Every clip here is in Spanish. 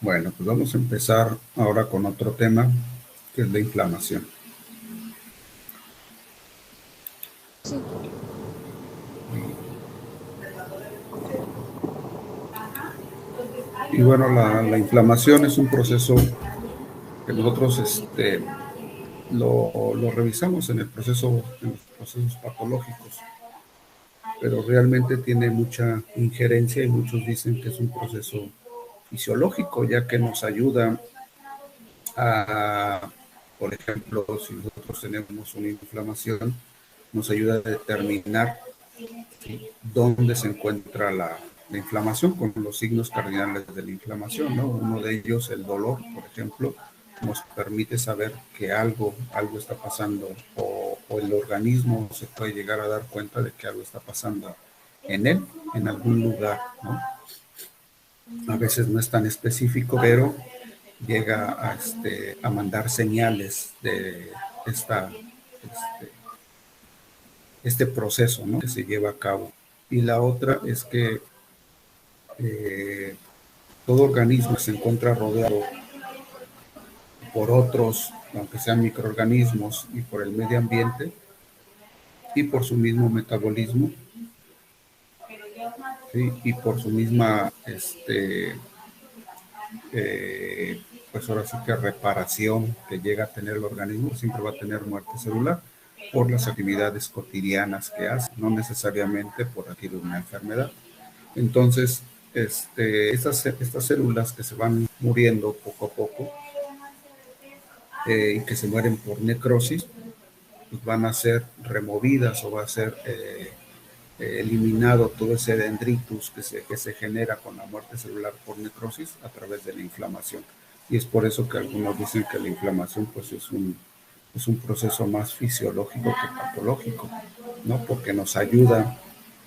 Bueno, pues vamos a empezar ahora con otro tema, que es la inflamación. Sí. Y bueno, la inflamación es un proceso que nosotros lo revisamos en los procesos patológicos, pero realmente tiene mucha injerencia y muchos dicen que es un proceso fisiológico, ya que nos ayuda a, por ejemplo, si nosotros tenemos una inflamación, nos ayuda a determinar dónde se encuentra la inflamación con los signos cardinales de la inflamación, ¿no? Uno de ellos, el dolor, por ejemplo, nos permite saber que algo está pasando o el organismo se puede llegar a dar cuenta de que algo está pasando en él, en algún lugar, ¿no? A veces no es tan específico, pero llega a mandar señales de este proceso, ¿no?, que se lleva a cabo. Y la otra es que todo organismo se encuentra rodeado por otros, aunque sean microorganismos, y por el medio ambiente y por su mismo metabolismo, ¿sí?, y por su misma pues ahora sí que reparación que llega a tener el organismo, siempre va a tener muerte celular por las actividades cotidianas que hace, no necesariamente por adquirir una enfermedad. Entonces, estas células que se van muriendo poco a poco y que se mueren por necrosis, pues van a ser removidas o va a ser eliminado todo ese dendritus que se genera con la muerte celular por necrosis a través de la inflamación. Y es por eso que algunos dicen que la inflamación pues es un proceso más fisiológico que patológico, ¿no? Porque nos ayuda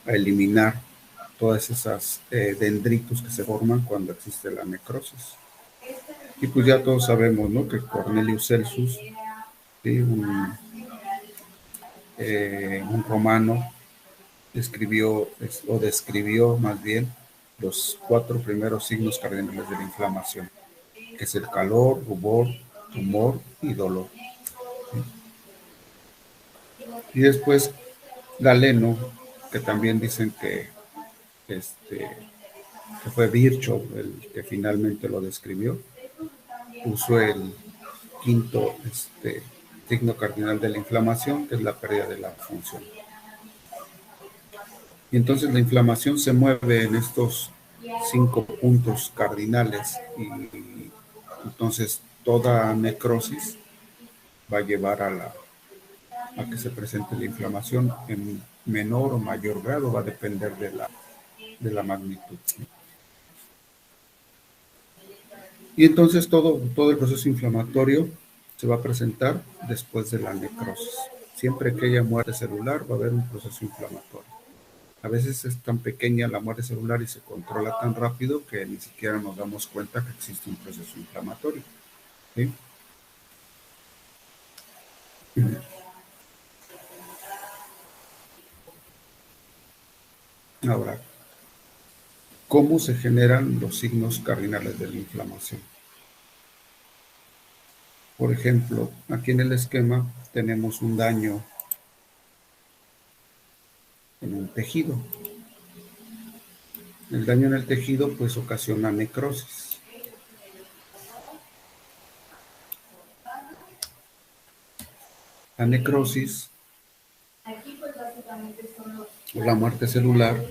a eliminar todas esas dendritus que se forman cuando existe la necrosis. Y pues ya todos sabemos, ¿no?, que Cornelius Celsus, ¿sí?, un romano, describió más bien los 4 primeros signos cardinales de la inflamación, que es el calor, rubor, tumor y dolor. Y después Galeno, que también dicen que fue Virchow el que finalmente lo describió, puso el quinto signo cardinal de la inflamación, que es la pérdida de la función. Y entonces la inflamación se mueve en estos 5 puntos cardinales y entonces toda necrosis va a llevar a que se presente la inflamación en menor o mayor grado, va a depender de la magnitud. Y entonces todo el proceso inflamatorio se va a presentar después de la necrosis. Siempre que haya muerte celular va a haber un proceso inflamatorio. A veces es tan pequeña la muerte celular y se controla tan rápido que ni siquiera nos damos cuenta que existe un proceso inflamatorio, ¿sí? Ahora, ¿cómo se generan los signos cardinales de la inflamación? Por ejemplo, aquí en el esquema tenemos un daño en un tejido. El daño en el tejido pues ocasiona necrosis. La necrosis o la muerte celular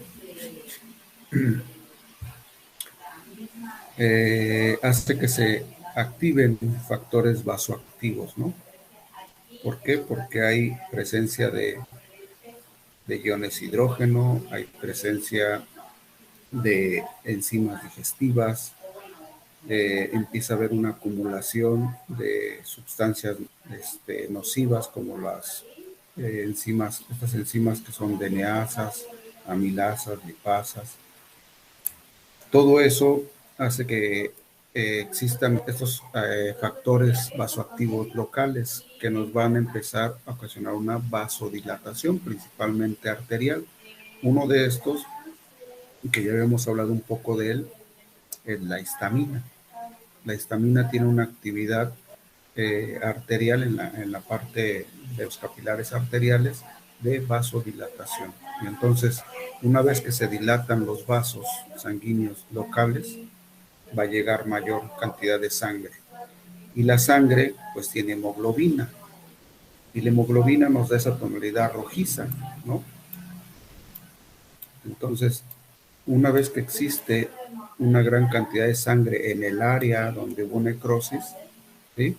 hace que se activen factores vasoactivos, ¿no? ¿Por qué? Porque hay presencia de iones hidrógeno, hay presencia de enzimas digestivas, empieza a haber una acumulación de sustancias nocivas como las estas enzimas que son DNAsas, amilasas, lipasas. Todo eso hace que existan estos factores vasoactivos locales que nos van a empezar a ocasionar una vasodilatación, principalmente arterial. Uno de estos que ya habíamos hablado un poco de él, es la histamina. La histamina tiene una actividad arterial en la parte de los capilares arteriales de vasodilatación. Y entonces, una vez que se dilatan los vasos sanguíneos locales, va a llegar mayor cantidad de sangre. Y la sangre, pues, tiene hemoglobina. Y la hemoglobina nos da esa tonalidad rojiza, ¿no? Entonces, una vez que existe una gran cantidad de sangre en el área donde hubo necrosis, ¿sí?,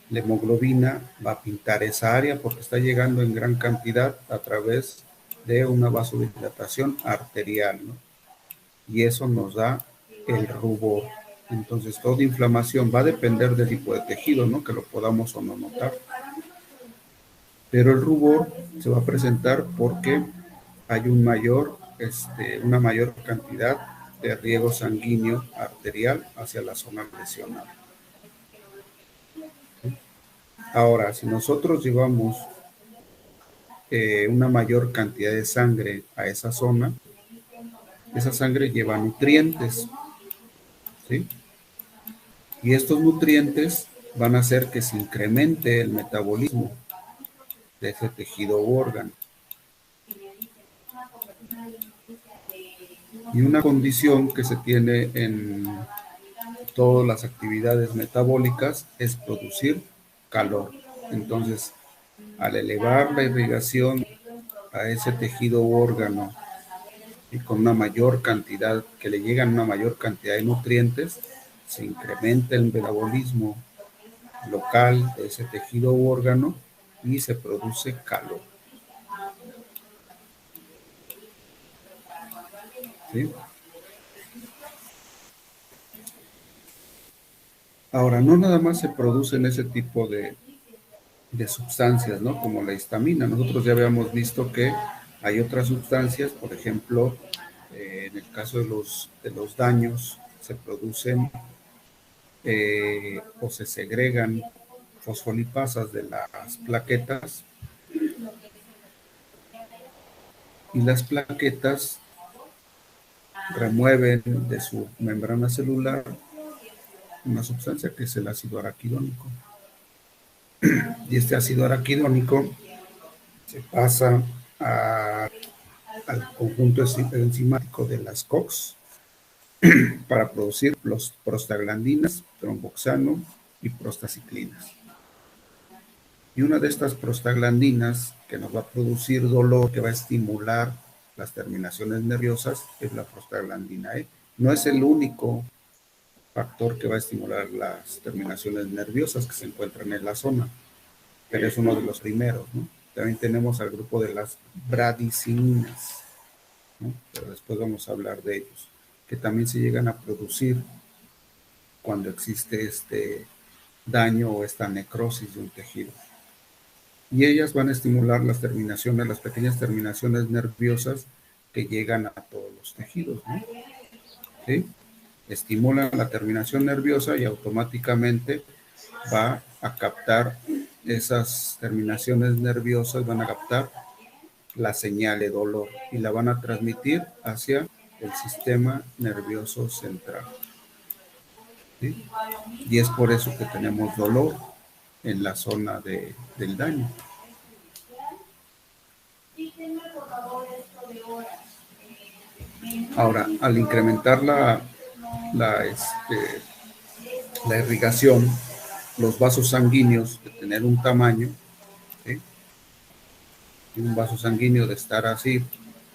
la hemoglobina va a pintar esa área porque está llegando en gran cantidad a través de una vasodilatación arterial, ¿no? Y eso nos da el rubor. Entonces, toda inflamación va a depender del tipo de tejido, ¿no?, que lo podamos o no notar. Pero el rubor se va a presentar porque hay una mayor cantidad de riego sanguíneo arterial hacia la zona lesionada. Ahora, si nosotros llevamos una mayor cantidad de sangre a esa zona, esa sangre lleva nutrientes, ¿sí? Y estos nutrientes van a hacer que se incremente el metabolismo de ese tejido u órgano. Y una condición que se tiene en todas las actividades metabólicas es producir calor. Entonces, al elevar la irrigación a ese tejido u órgano y con una mayor cantidad, que le llegan una mayor cantidad de nutrientes, se incrementa el metabolismo local de ese tejido u órgano y se produce calor. ¿Sí? Ahora, no nada más se producen ese tipo de sustancias, ¿no?, como la histamina. Nosotros ya habíamos visto que hay otras sustancias, por ejemplo, en el caso de los daños, se producen o se segregan fosfolipasas de las plaquetas, y las plaquetas remueven de su membrana celular una sustancia que es el ácido araquidónico. Y este ácido araquidónico se pasa al conjunto enzimático de las COX para producir los prostaglandinas, tromboxano y prostaciclinas. Y una de estas prostaglandinas que nos va a producir dolor, que va a estimular las terminaciones nerviosas, es la prostaglandina E. No es el único factor que va a estimular las terminaciones nerviosas que se encuentran en la zona, pero es uno de los primeros, ¿no? También tenemos al grupo de las bradicininas, ¿no?, pero después vamos a hablar de ellos, que también se llegan a producir cuando existe este daño o esta necrosis de un tejido. Y ellas van a estimular las terminaciones, las pequeñas terminaciones nerviosas que llegan a todos los tejidos, ¿no? ¿Sí? Estimulan la terminación nerviosa y automáticamente va a captar esas terminaciones nerviosas, van a captar la señal de dolor y la van a transmitir hacia el sistema nervioso central. ¿Sí? Y es por eso que tenemos dolor en la zona del daño. Ahora, al incrementar la irrigación, los vasos sanguíneos de tener un tamaño, ¿sí?, y un vaso sanguíneo de estar así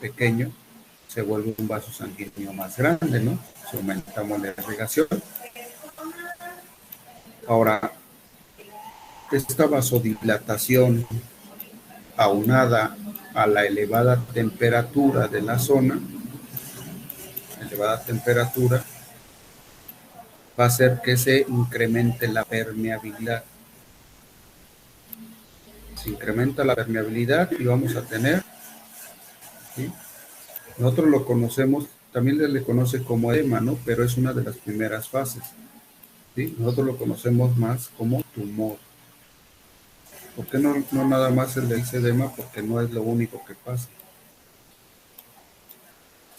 pequeño, se vuelve un vaso sanguíneo más grande, ¿no? Si aumentamos la irrigación. Ahora, esta vasodilatación aunada a la elevada temperatura de la zona, va a hacer que se incremente la permeabilidad. Se incrementa la permeabilidad y vamos a tener, ¿sí?, nosotros lo conocemos, también se le conoce como edema, ¿no?, pero es una de las primeras fases, ¿sí? Nosotros lo conocemos más como tumor. ¿Por qué no nada más se le dice edema? Porque no es lo único que pasa.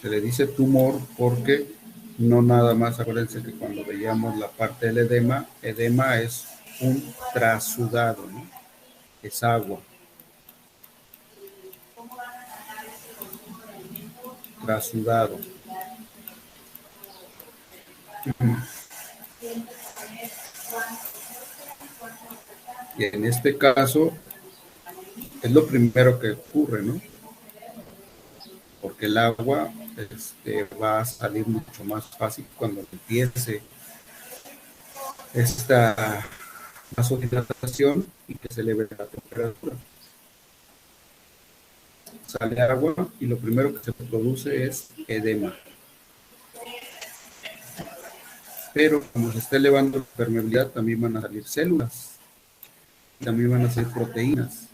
Se le dice tumor porque no nada más, acuérdense que cuando veíamos la parte del edema, edema es un trasudado, ¿no? Es agua, trasudado. Y en este caso es lo primero que ocurre, ¿no? Porque el agua va a salir mucho más fácil cuando empiece esta vasodilatación y que se eleve la temperatura. Sale agua y lo primero que se produce es edema. Pero como se está elevando la permeabilidad, también van a salir células, también van a salir proteínas.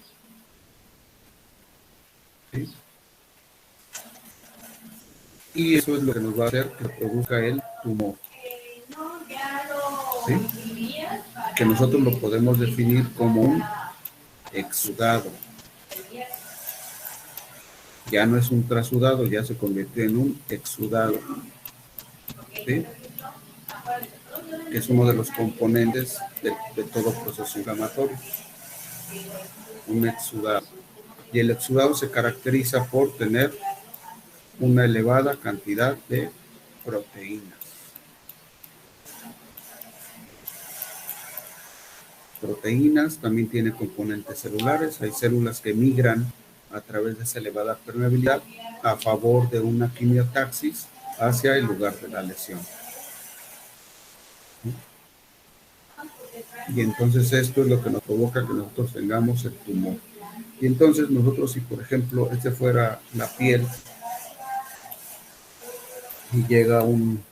¿Sí? Y eso es lo que nos va a hacer que produzca el tumor. ¿Sí? Que nosotros lo podemos definir como un exudado. Ya no es un trasudado, ya se convirtió en un exudado. ¿Sí? Que es uno de los componentes de todo proceso inflamatorio. Un exudado. Y el exudado se caracteriza por tener una elevada cantidad de proteínas. Proteínas también tiene componentes celulares. Hay células que migran a través de esa elevada permeabilidad a favor de una quimiotaxis hacia el lugar de la lesión. Y entonces esto es lo que nos provoca que nosotros tengamos el tumor. Y entonces nosotros, si por ejemplo este fuera la piel y llega un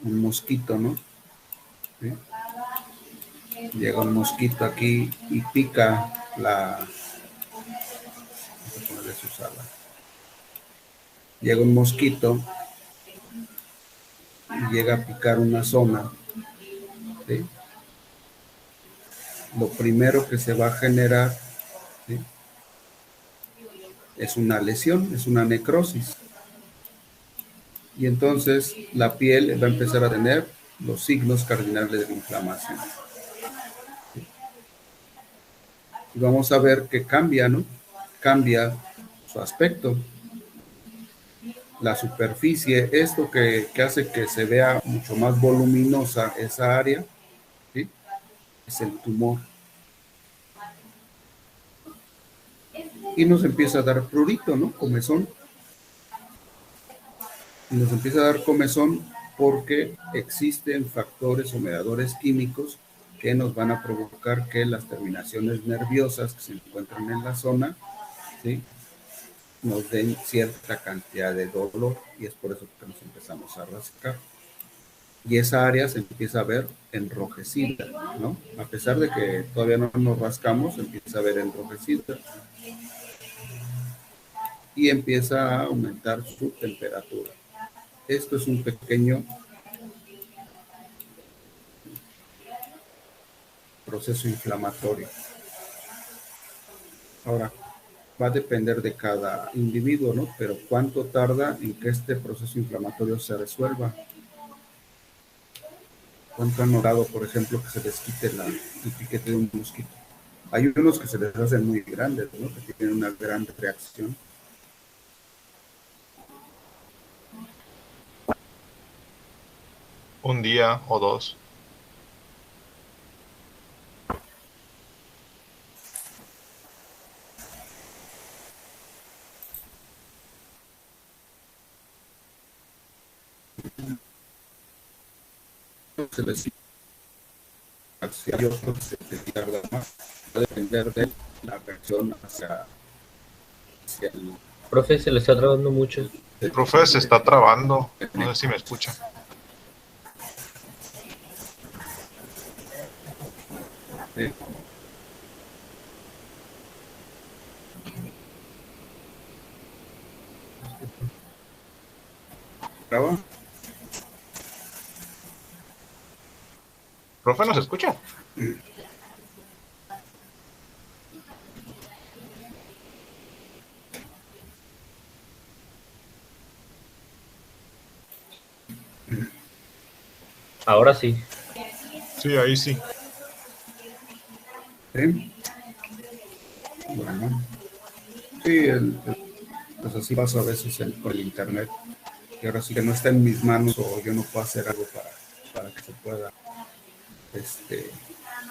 mosquito, ¿no? ¿Sí? Llega un mosquito aquí y pica la... Llega un mosquito y llega a picar una zona, ¿sí? Lo primero que se va a generar, ¿sí?, es una lesión, es una necrosis. Y entonces la piel va a empezar a tener los signos cardinales de inflamación. Y vamos a ver que cambia, ¿no? Cambia su aspecto. La superficie, esto que hace que se vea mucho más voluminosa esa área, ¿sí?, es el tumor. Y nos empieza a dar prurito, ¿no? Comezón. Y nos empieza a dar comezón porque existen factores o mediadores químicos que nos van a provocar que las terminaciones nerviosas que se encuentran en la zona, ¿sí?, nos den cierta cantidad de dolor, y es por eso que nos empezamos a rascar. Y esa área se empieza a ver enrojecida, ¿no? A pesar de que todavía no nos rascamos, se empieza a ver enrojecida. Y empieza a aumentar su temperatura. Esto es un pequeño proceso inflamatorio. Ahora, va a depender de cada individuo, ¿no? Pero ¿cuánto tarda en que este proceso inflamatorio se resuelva? ¿Cuánto han notado, por ejemplo, que se les quite el piquete de un mosquito? Hay unos que se les hacen muy grandes, ¿no? Que tienen una gran reacción. Un día o dos. Se les hay otros que se tarda más. Va a depender de la reacción hacia el... Profe, se le está trabando mucho. El profe se está trabando. No sé si me escucha. Sí. ¿Traba? ¿Profe nos escucha? Ahora sí. Sí, ahí sí. ¿Sí? Bueno, sí, pues así pasa a veces con el internet. Y ahora sí que no está en mis manos o yo no puedo hacer algo para que se pueda,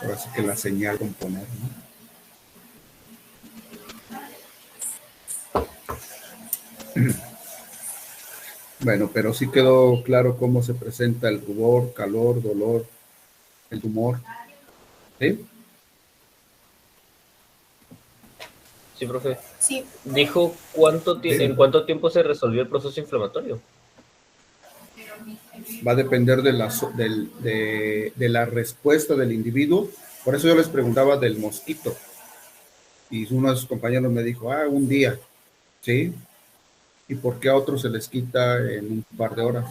ahora sí que la señal componer, ¿no? Bueno, pero sí quedó claro cómo se presenta el rubor, calor, dolor, el tumor, ¿sí? Sí, profe. Sí, Dijo en Sí. cuánto tiempo se resolvió el proceso inflamatorio. Va a depender de la respuesta del individuo. Por eso yo les preguntaba del mosquito. Y uno de sus compañeros me dijo, un día, ¿sí? ¿Y por qué a otros se les quita en un par de horas?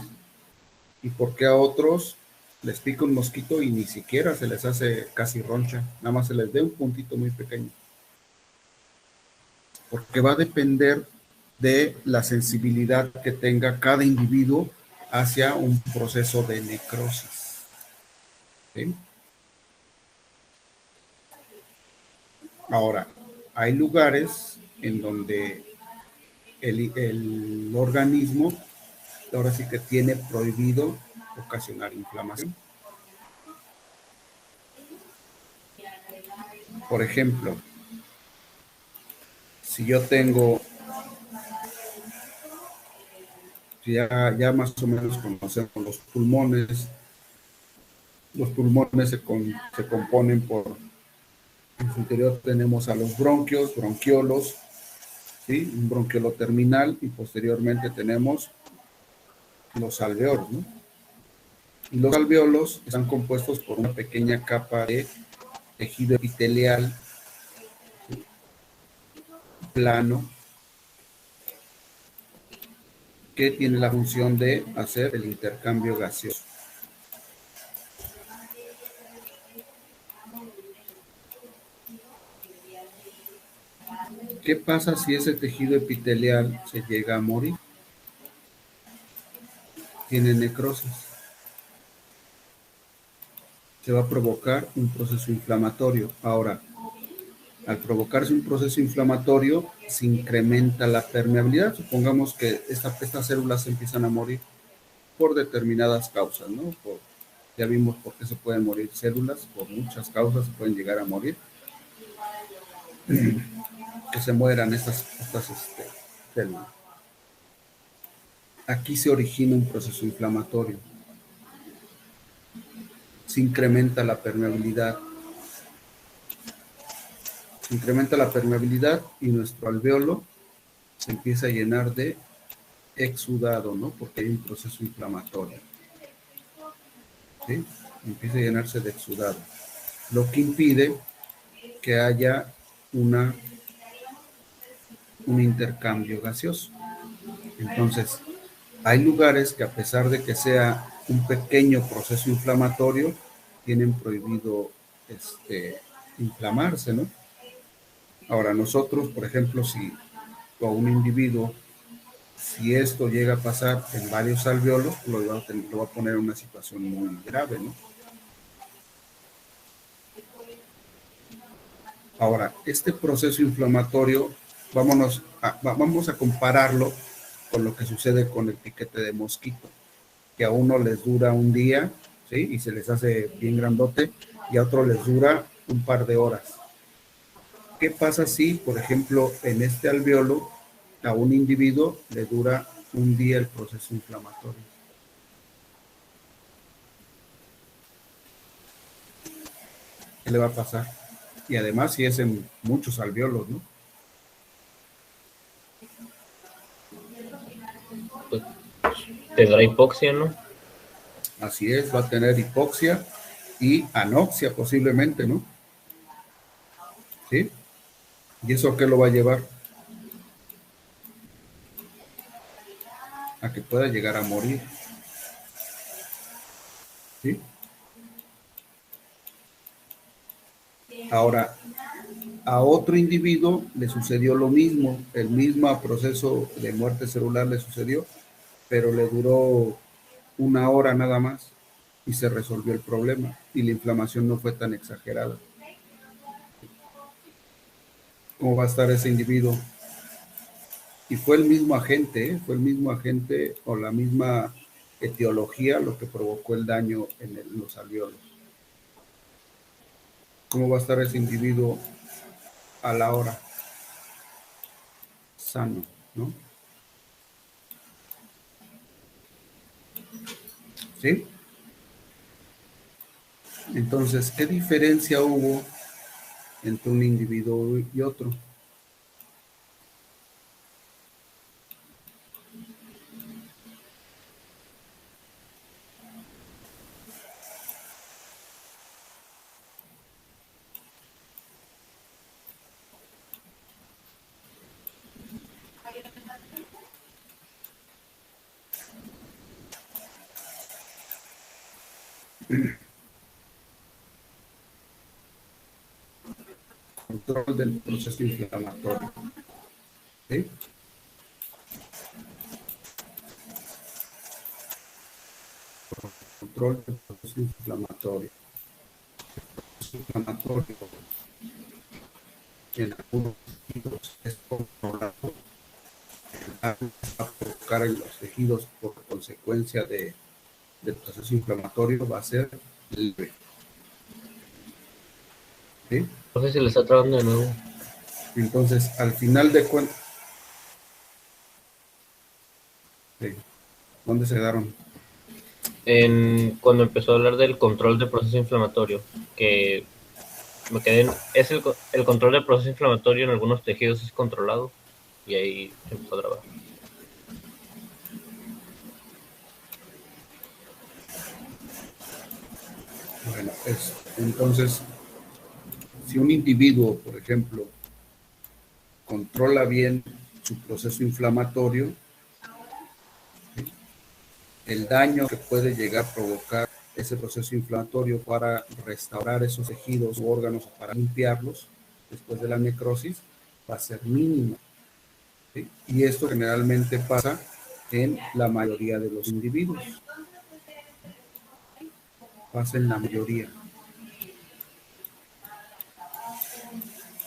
¿Y por qué a otros les pica un mosquito y ni siquiera se les hace casi roncha? Nada más se les dé un puntito muy pequeño. Porque va a depender de la sensibilidad que tenga cada individuo hacia un proceso de necrosis. ¿Sí? Ahora, hay lugares en donde el organismo ahora sí que tiene prohibido ocasionar inflamación. Por ejemplo, si yo tengo, ya más o menos conocemos los pulmones se componen por, en su interior tenemos a los bronquios, bronquiolos, ¿sí? Un bronquiolo terminal y posteriormente tenemos los alveolos, ¿no? Y los alveolos están compuestos por una pequeña capa de tejido epitelial plano que tiene la función de hacer el intercambio gaseoso. ¿Qué pasa si ese tejido epitelial se llega a morir? Tiene necrosis. Se va a provocar un proceso inflamatorio. Ahora, al provocarse un proceso inflamatorio, se incrementa la permeabilidad. Supongamos que estas células empiezan a morir por determinadas causas, ¿no? Ya vimos por qué se pueden morir células, por muchas causas se pueden llegar a morir. Que se mueran estas células. Aquí se origina un proceso inflamatorio. Se incrementa la permeabilidad. Se incrementa la permeabilidad y nuestro alveolo se empieza a llenar de exudado, ¿no? Porque hay un proceso inflamatorio. ¿Sí? Empieza a llenarse de exudado. Lo que impide que haya un intercambio gaseoso. Entonces, hay lugares que a pesar de que sea un pequeño proceso inflamatorio, tienen prohibido inflamarse, ¿no? Ahora, nosotros, por ejemplo, si a un individuo, si esto llega a pasar en varios alveolos, lo va a poner en una situación muy grave, ¿no? Ahora, este proceso inflamatorio, vamos a compararlo con lo que sucede con el piquete de mosquito, que a uno les dura un día, ¿sí? Y se les hace bien grandote, y a otro les dura un par de horas. ¿Qué pasa si, por ejemplo, en este alveolo, a un individuo le dura un día el proceso inflamatorio? ¿Qué le va a pasar? Y además si es en muchos alveolos, ¿no? Pues, tendrá hipoxia, ¿no? Así es, va a tener hipoxia y anoxia posiblemente, ¿no? ¿Sí? ¿Y eso qué lo va a llevar? A que pueda llegar a morir. ¿Sí? Ahora, a otro individuo le sucedió lo mismo, el mismo proceso de muerte celular le sucedió, pero le duró una hora nada más y se resolvió el problema y la inflamación no fue tan exagerada. ¿Cómo va a estar ese individuo? Y fue el mismo agente, fue el mismo agente o la misma etiología lo que provocó el daño en los alvéolos. ¿Cómo va a estar ese individuo a la hora? Sano, ¿no? ¿Sí? Entonces, ¿qué diferencia hubo entre un individuo y otro? Control del proceso inflamatorio. ¿Sí? Control del proceso inflamatorio. El proceso inflamatorio en algunos tejidos es controlado, va a provocar en los tejidos por consecuencia del proceso inflamatorio va a ser leve. ¿Sí? Profe, se le está trabando de nuevo. Entonces, al final de cuentas, ¿sí? ¿Dónde se quedaron? Cuando empezó a hablar del control del proceso inflamatorio, que me quedé es el control del proceso inflamatorio en algunos tejidos es controlado, y ahí se empezó a trabar. Bueno, entonces, si un individuo, por ejemplo, controla bien su proceso inflamatorio, el daño que puede llegar a provocar ese proceso inflamatorio para restaurar esos tejidos u órganos, para limpiarlos después de la necrosis, va a ser mínimo. ¿Sí? Y esto generalmente pasa en la mayoría de los individuos. Pasa en la mayoría.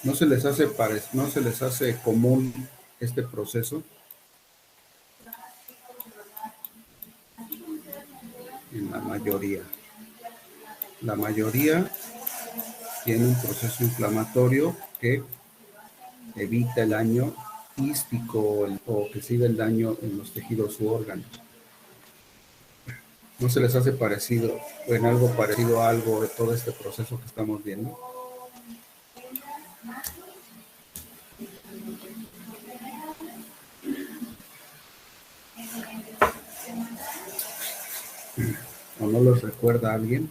¿No se les hace común este proceso? En la mayoría. La mayoría tiene un proceso inflamatorio que evita el daño quístico o que siga el daño en los tejidos u órganos. ¿No se les hace parecido, o en algo parecido a algo de todo este proceso que estamos viendo? ¿O no los recuerda alguien?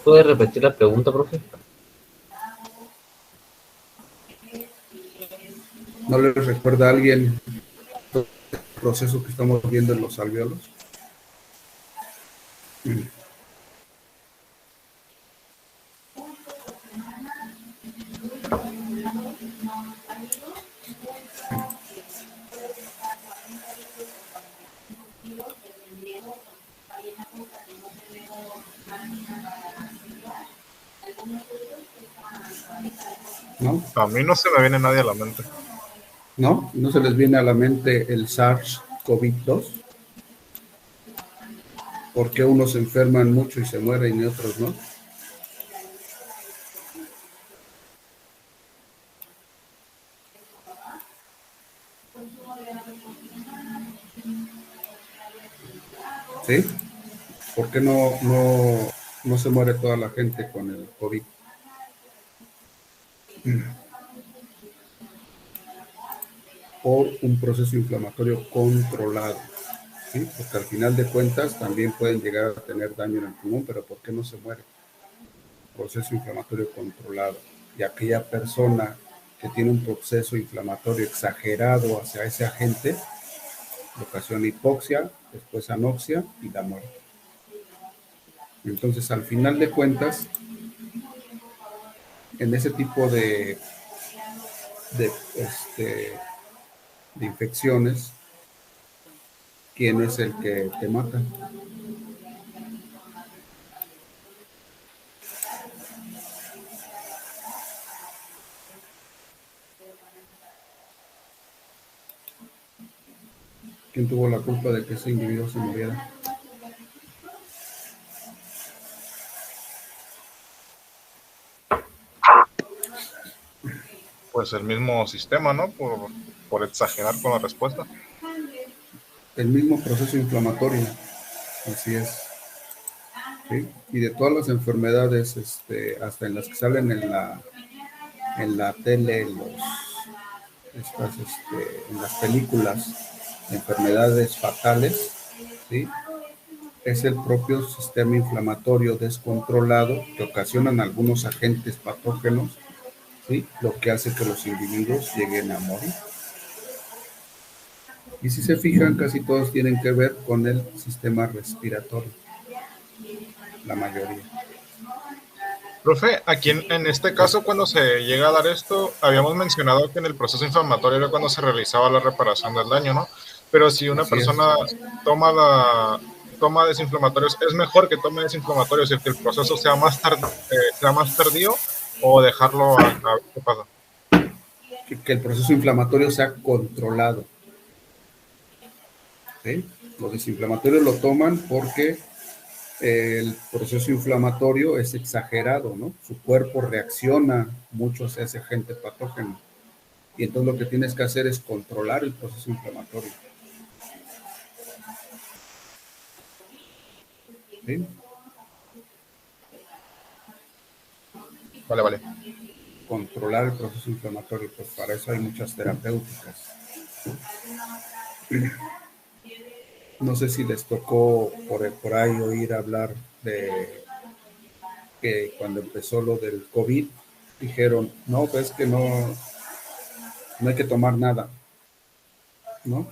¿Puede repetir la pregunta, profe? ¿No les recuerda a alguien el proceso que estamos viendo en los alvéolos? ¿No? A mí no se me viene nadie a la mente. ¿No? ¿No se les viene a la mente el SARS-CoV-2? ¿Por qué unos se enferman mucho y se mueren y otros no? ¿Sí? ¿Por qué no se muere toda la gente con el COVID? Por un proceso inflamatorio controlado. ¿Sí? Porque al final de cuentas también pueden llegar a tener daño en el pulmón, pero ¿por qué no se muere? Proceso inflamatorio controlado. Y aquella persona que tiene un proceso inflamatorio exagerado hacia ese agente, ocasiona hipoxia, después anoxia y la muerte. Entonces, al final de cuentas, en ese tipo de, de infecciones, ¿quién es el que te mata? ¿Quién tuvo la culpa de que ese individuo se muriera? Pues el mismo sistema, ¿no? Por exagerar con la respuesta. El mismo proceso inflamatorio, así es. ¿Sí? Y de todas las enfermedades, hasta en las que salen en la tele, en las películas, enfermedades fatales, ¿sí? Es el propio sistema inflamatorio descontrolado que ocasionan algunos agentes patógenos, ¿sí? Lo que hace que los individuos lleguen a morir. Y si se fijan, casi todos tienen que ver con el sistema respiratorio, la mayoría. Profe, aquí en este caso, cuando se llega a dar esto, habíamos mencionado que en el proceso inflamatorio era cuando se realizaba la reparación del daño, ¿no? Pero si una Así es. persona toma desinflamatorios, ¿es mejor que tome desinflamatorios y que el proceso sea más tardío o dejarlo a ver qué pasa? Que el proceso inflamatorio sea controlado, ¿sí? Los desinflamatorios lo toman porque el proceso inflamatorio es exagerado, ¿no? Su cuerpo reacciona mucho hacia ese agente patógeno. Y entonces lo que tienes que hacer es controlar el proceso inflamatorio. ¿Sí? Vale. Controlar el proceso inflamatorio, pues para eso hay muchas terapéuticas. No sé si les tocó por ahí oír hablar de que cuando empezó lo del COVID, dijeron, no, pues que no hay que tomar nada, ¿no?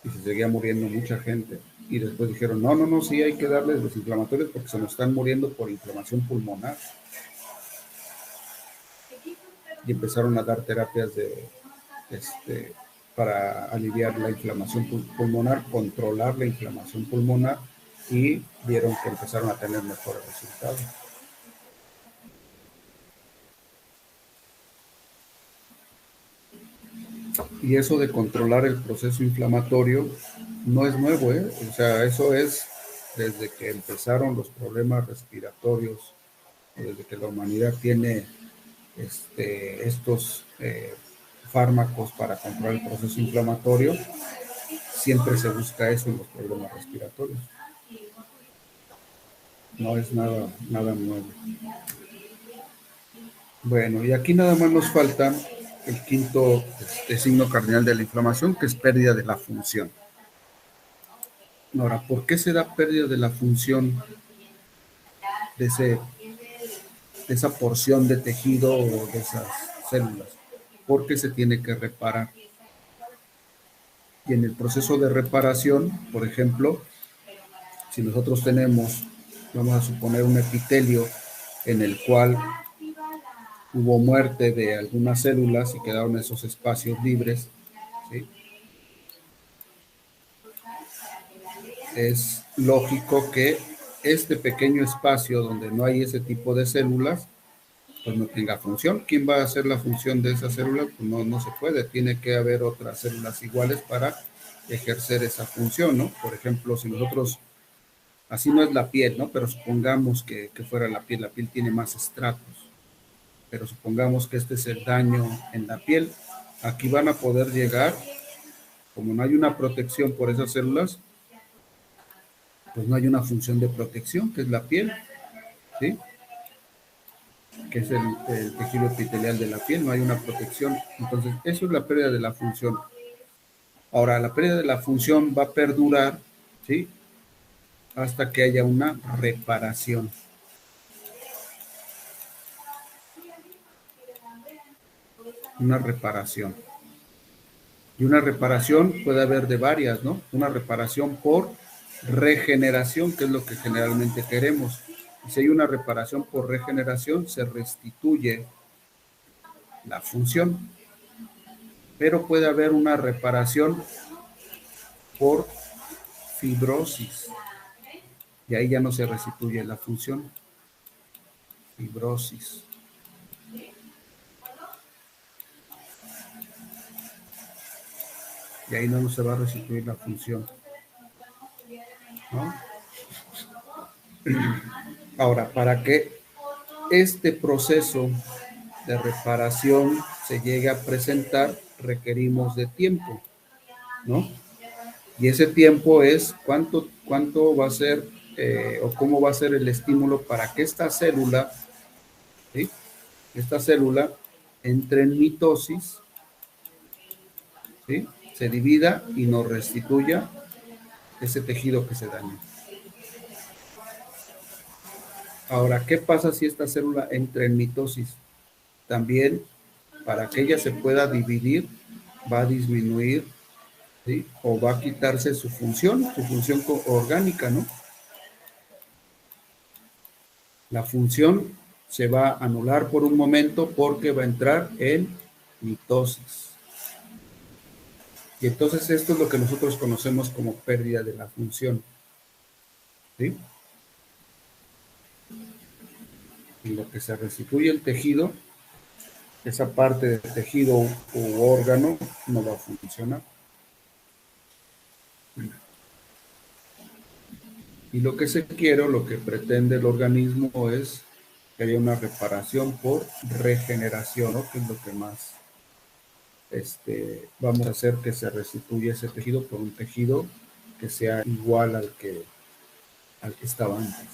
Y se seguía muriendo mucha gente. Y después dijeron, no, sí hay que darles desinflamatorios porque se nos están muriendo por inflamación pulmonar. Y empezaron a dar terapias para aliviar la inflamación pulmonar, controlar la inflamación pulmonar, y vieron que empezaron a tener mejores resultados. Y eso de controlar el proceso inflamatorio no es nuevo, ¿eh? O sea, eso es desde que empezaron los problemas respiratorios, desde que la humanidad tiene estos fármacos para controlar el proceso inflamatorio, siempre se busca eso en los problemas respiratorios. No es nada nuevo. Bueno, y aquí nada más nos falta el quinto signo cardinal de la inflamación, que es pérdida de la función. Ahora, ¿por qué se da pérdida de la función de esa porción de tejido o de esas células? Porque se tiene que reparar. Y en el proceso de reparación, por ejemplo, si nosotros tenemos, vamos a suponer, un epitelio en el cual hubo muerte de algunas células y quedaron esos espacios libres, ¿sí? Es lógico que este pequeño espacio donde no hay ese tipo de células, pues no tenga función. ¿Quién va a hacer la función de esa célula? Pues no se puede. Tiene que haber otras células iguales para ejercer esa función, ¿no? Por ejemplo, si nosotros, así no es la piel, ¿no? Pero supongamos que fuera la piel tiene más estratos. Pero supongamos que este es el daño en la piel. Aquí van a poder llegar, como no hay una protección por esas células, pues no hay una función de protección, que es la piel, ¿sí? Que es el tejido epitelial de la piel, no hay una protección. Entonces, eso es la pérdida de la función. Ahora, la pérdida de la función va a perdurar, ¿sí? Hasta que haya una reparación. Una reparación. Y una reparación puede haber de varias, ¿no? Una reparación por regeneración, que es lo que generalmente queremos. Y si hay una reparación por regeneración, se restituye la función. Pero puede haber una reparación por fibrosis. Y ahí ya no se restituye la función. Fibrosis. Y ahí no se va a restituir la función, ¿no? Ahora, para que este proceso de reparación se llegue a presentar, requerimos de tiempo, ¿no? Y ese tiempo es cuánto va a ser o cómo va a ser el estímulo para que esta célula, ¿sí? Esta célula entre en mitosis, ¿sí? Se divida y nos restituya ese tejido que se dañó. Ahora, ¿qué pasa si esta célula entra en mitosis? También, para que ella se pueda dividir, va a disminuir, ¿sí? O va a quitarse su función orgánica, ¿no? La función se va a anular por un momento porque va a entrar en mitosis. Y entonces esto es lo que nosotros conocemos como pérdida de la función, ¿sí? Y lo que se restituye el tejido, esa parte del tejido u órgano no va a funcionar. Y lo que se quiere, o lo que pretende el organismo es que haya una reparación por regeneración, ¿no? Que es lo que más vamos a hacer, que se restituya ese tejido por un tejido que sea igual al que estaba antes.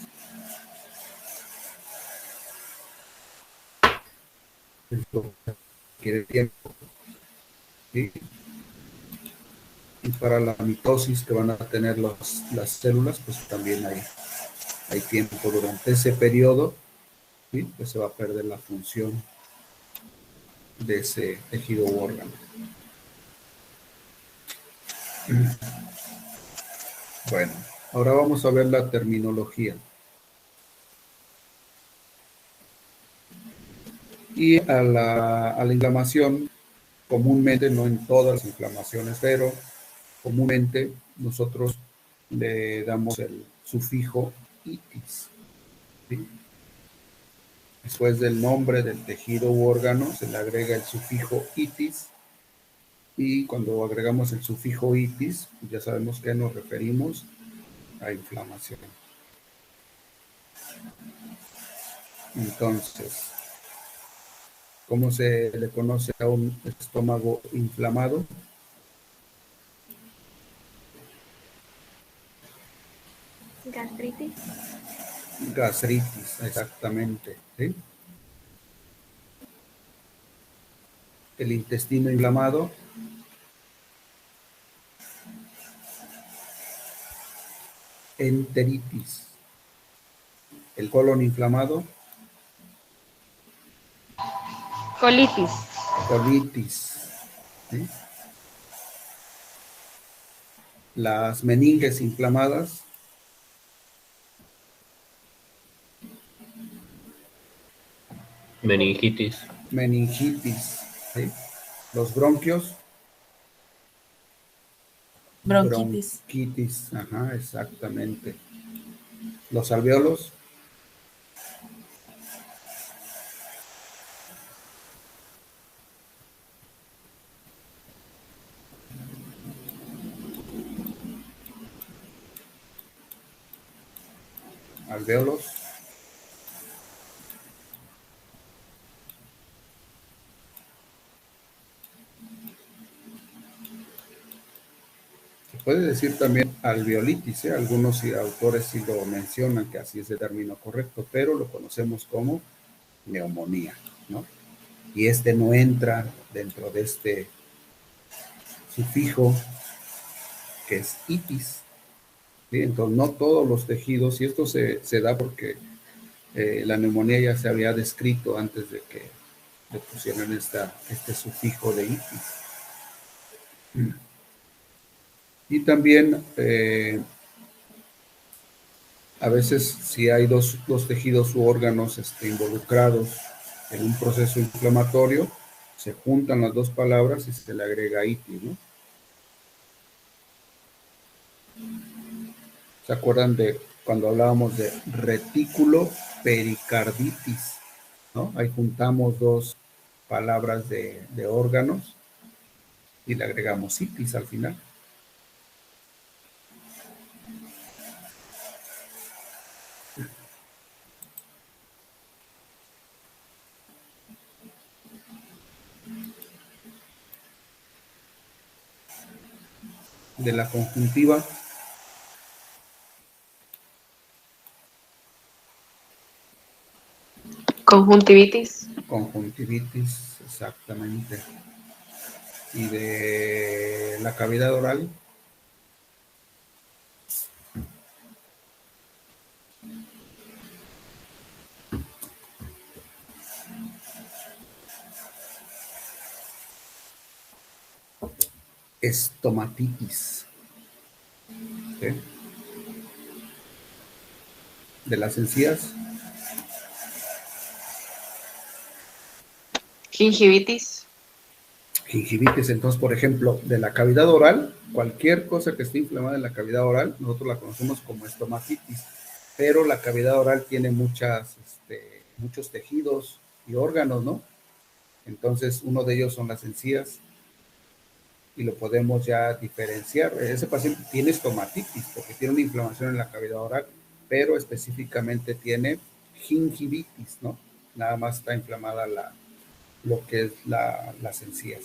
Esto quiere tiempo, ¿sí? Y para la mitosis que van a tener las células, pues también hay tiempo. Durante ese periodo, ¿sí? Pues se va a perder la función de ese tejido u órgano. Bueno, ahora vamos a ver la terminología. Y a la inflamación, comúnmente, no en todas las inflamaciones, pero comúnmente nosotros le damos el sufijo itis, ¿sí? Después del nombre del tejido u órgano se le agrega el sufijo itis, y cuando agregamos el sufijo itis, ya sabemos que nos referimos a inflamación. Entonces, ¿cómo se le conoce a un estómago inflamado? Gastritis. Gastritis, exactamente, ¿sí? El intestino inflamado. Enteritis. El colon inflamado. Colitis. Colitis, ¿sí? Las meninges inflamadas. Meningitis. Meningitis, ¿sí? Los bronquios. Bronquitis. Bronquitis, ajá, exactamente. Los alvéolos. Alvéolos. Se puede decir también alveolitis, ¿eh? Algunos autores sí lo mencionan, que así es el término correcto, pero lo conocemos como neumonía, ¿no? Y no entra dentro de este sufijo que es itis, ¿sí? Entonces, no todos los tejidos, y esto se da porque la neumonía ya se había descrito antes de que le pusieran este sufijo de itis. Y también, a veces, si hay dos tejidos u órganos involucrados en un proceso inflamatorio, Se juntan las dos palabras y se le agrega itis, ¿no? ¿Se acuerdan de cuando hablábamos de retículo pericarditis, ¿no? Ahí juntamos dos palabras de órganos y le agregamos itis al final. De la conjuntiva. Conjuntivitis. Conjuntivitis, exactamente. Y de la cavidad oral. Estomatitis. ¿Sí? De las encías. Gingivitis. Gingivitis, entonces, por ejemplo, de la cavidad oral, cualquier cosa que esté inflamada en la cavidad oral, nosotros la conocemos como estomatitis, pero la cavidad oral tiene muchos tejidos y órganos, ¿no? Entonces, uno de ellos son las encías y lo podemos ya diferenciar. Ese paciente tiene estomatitis porque tiene una inflamación en la cavidad oral, pero específicamente tiene gingivitis, ¿no? Nada más está inflamada lo que es las encías.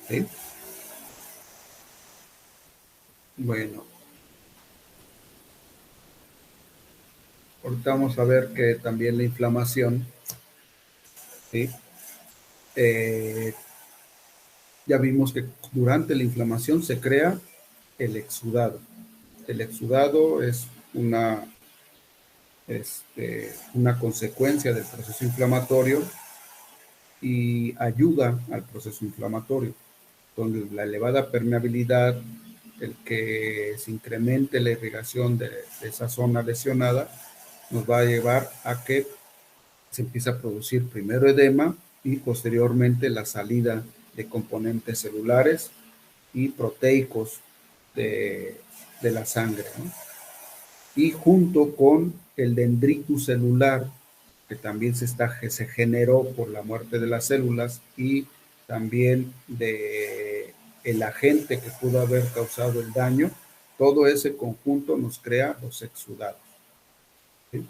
¿Sí? Bueno. Ahorita vamos a ver que también la inflamación, ¿sí? Ya vimos que durante la inflamación se crea el exudado. El exudado es una consecuencia del proceso inflamatorio y ayuda al proceso inflamatorio. Con la elevada permeabilidad, el que se incremente la irrigación de esa zona lesionada, nos va a llevar a que se empiece a producir primero edema y posteriormente la salida de componentes celulares y proteicos de la sangre, ¿no? Y junto con el dendritus celular, que también se generó por la muerte de las células y también de el agente que pudo haber causado el daño, todo ese conjunto nos crea los exudados. ¿Sí?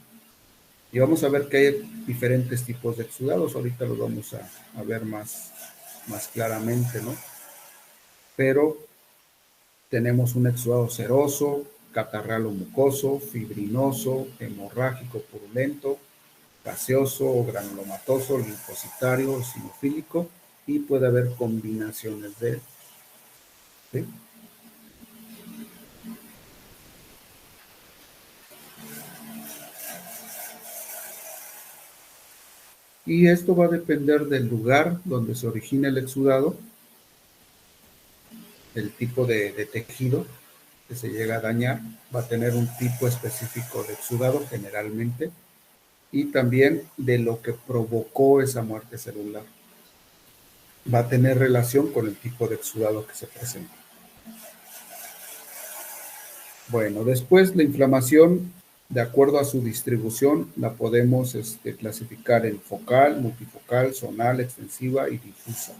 Y vamos a ver que hay diferentes tipos de exudados, ahorita los vamos a ver más claramente, ¿no? Pero tenemos un exudado seroso, catarral o mucoso, fibrinoso, hemorrágico purulento, gaseoso o granulomatoso, linfocitario o eosinofílico, y puede haber combinaciones de él. ¿Sí? Y esto va a depender del lugar donde se origina el exudado, el tipo de tejido que se llega a dañar, va a tener un tipo específico de exudado generalmente, y también de lo que provocó esa muerte celular. Va a tener relación con el tipo de exudado que se presenta. Bueno, después la inflamación, de acuerdo a su distribución, la podemos clasificar en focal, multifocal, zonal, extensiva y difusa.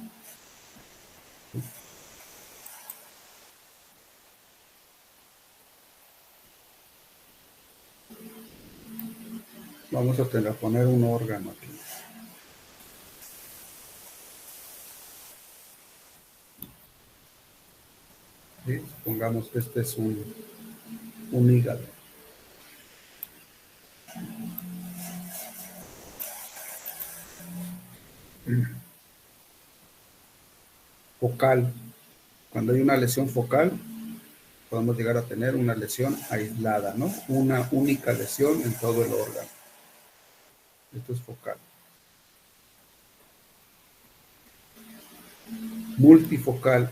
Vamos a poner un órgano aquí. ¿Sí? Supongamos que este es un hígado. Focal. Cuando hay una lesión focal, podemos llegar a tener una lesión aislada, ¿no? Una única lesión en todo el órgano. Esto es focal. Multifocal.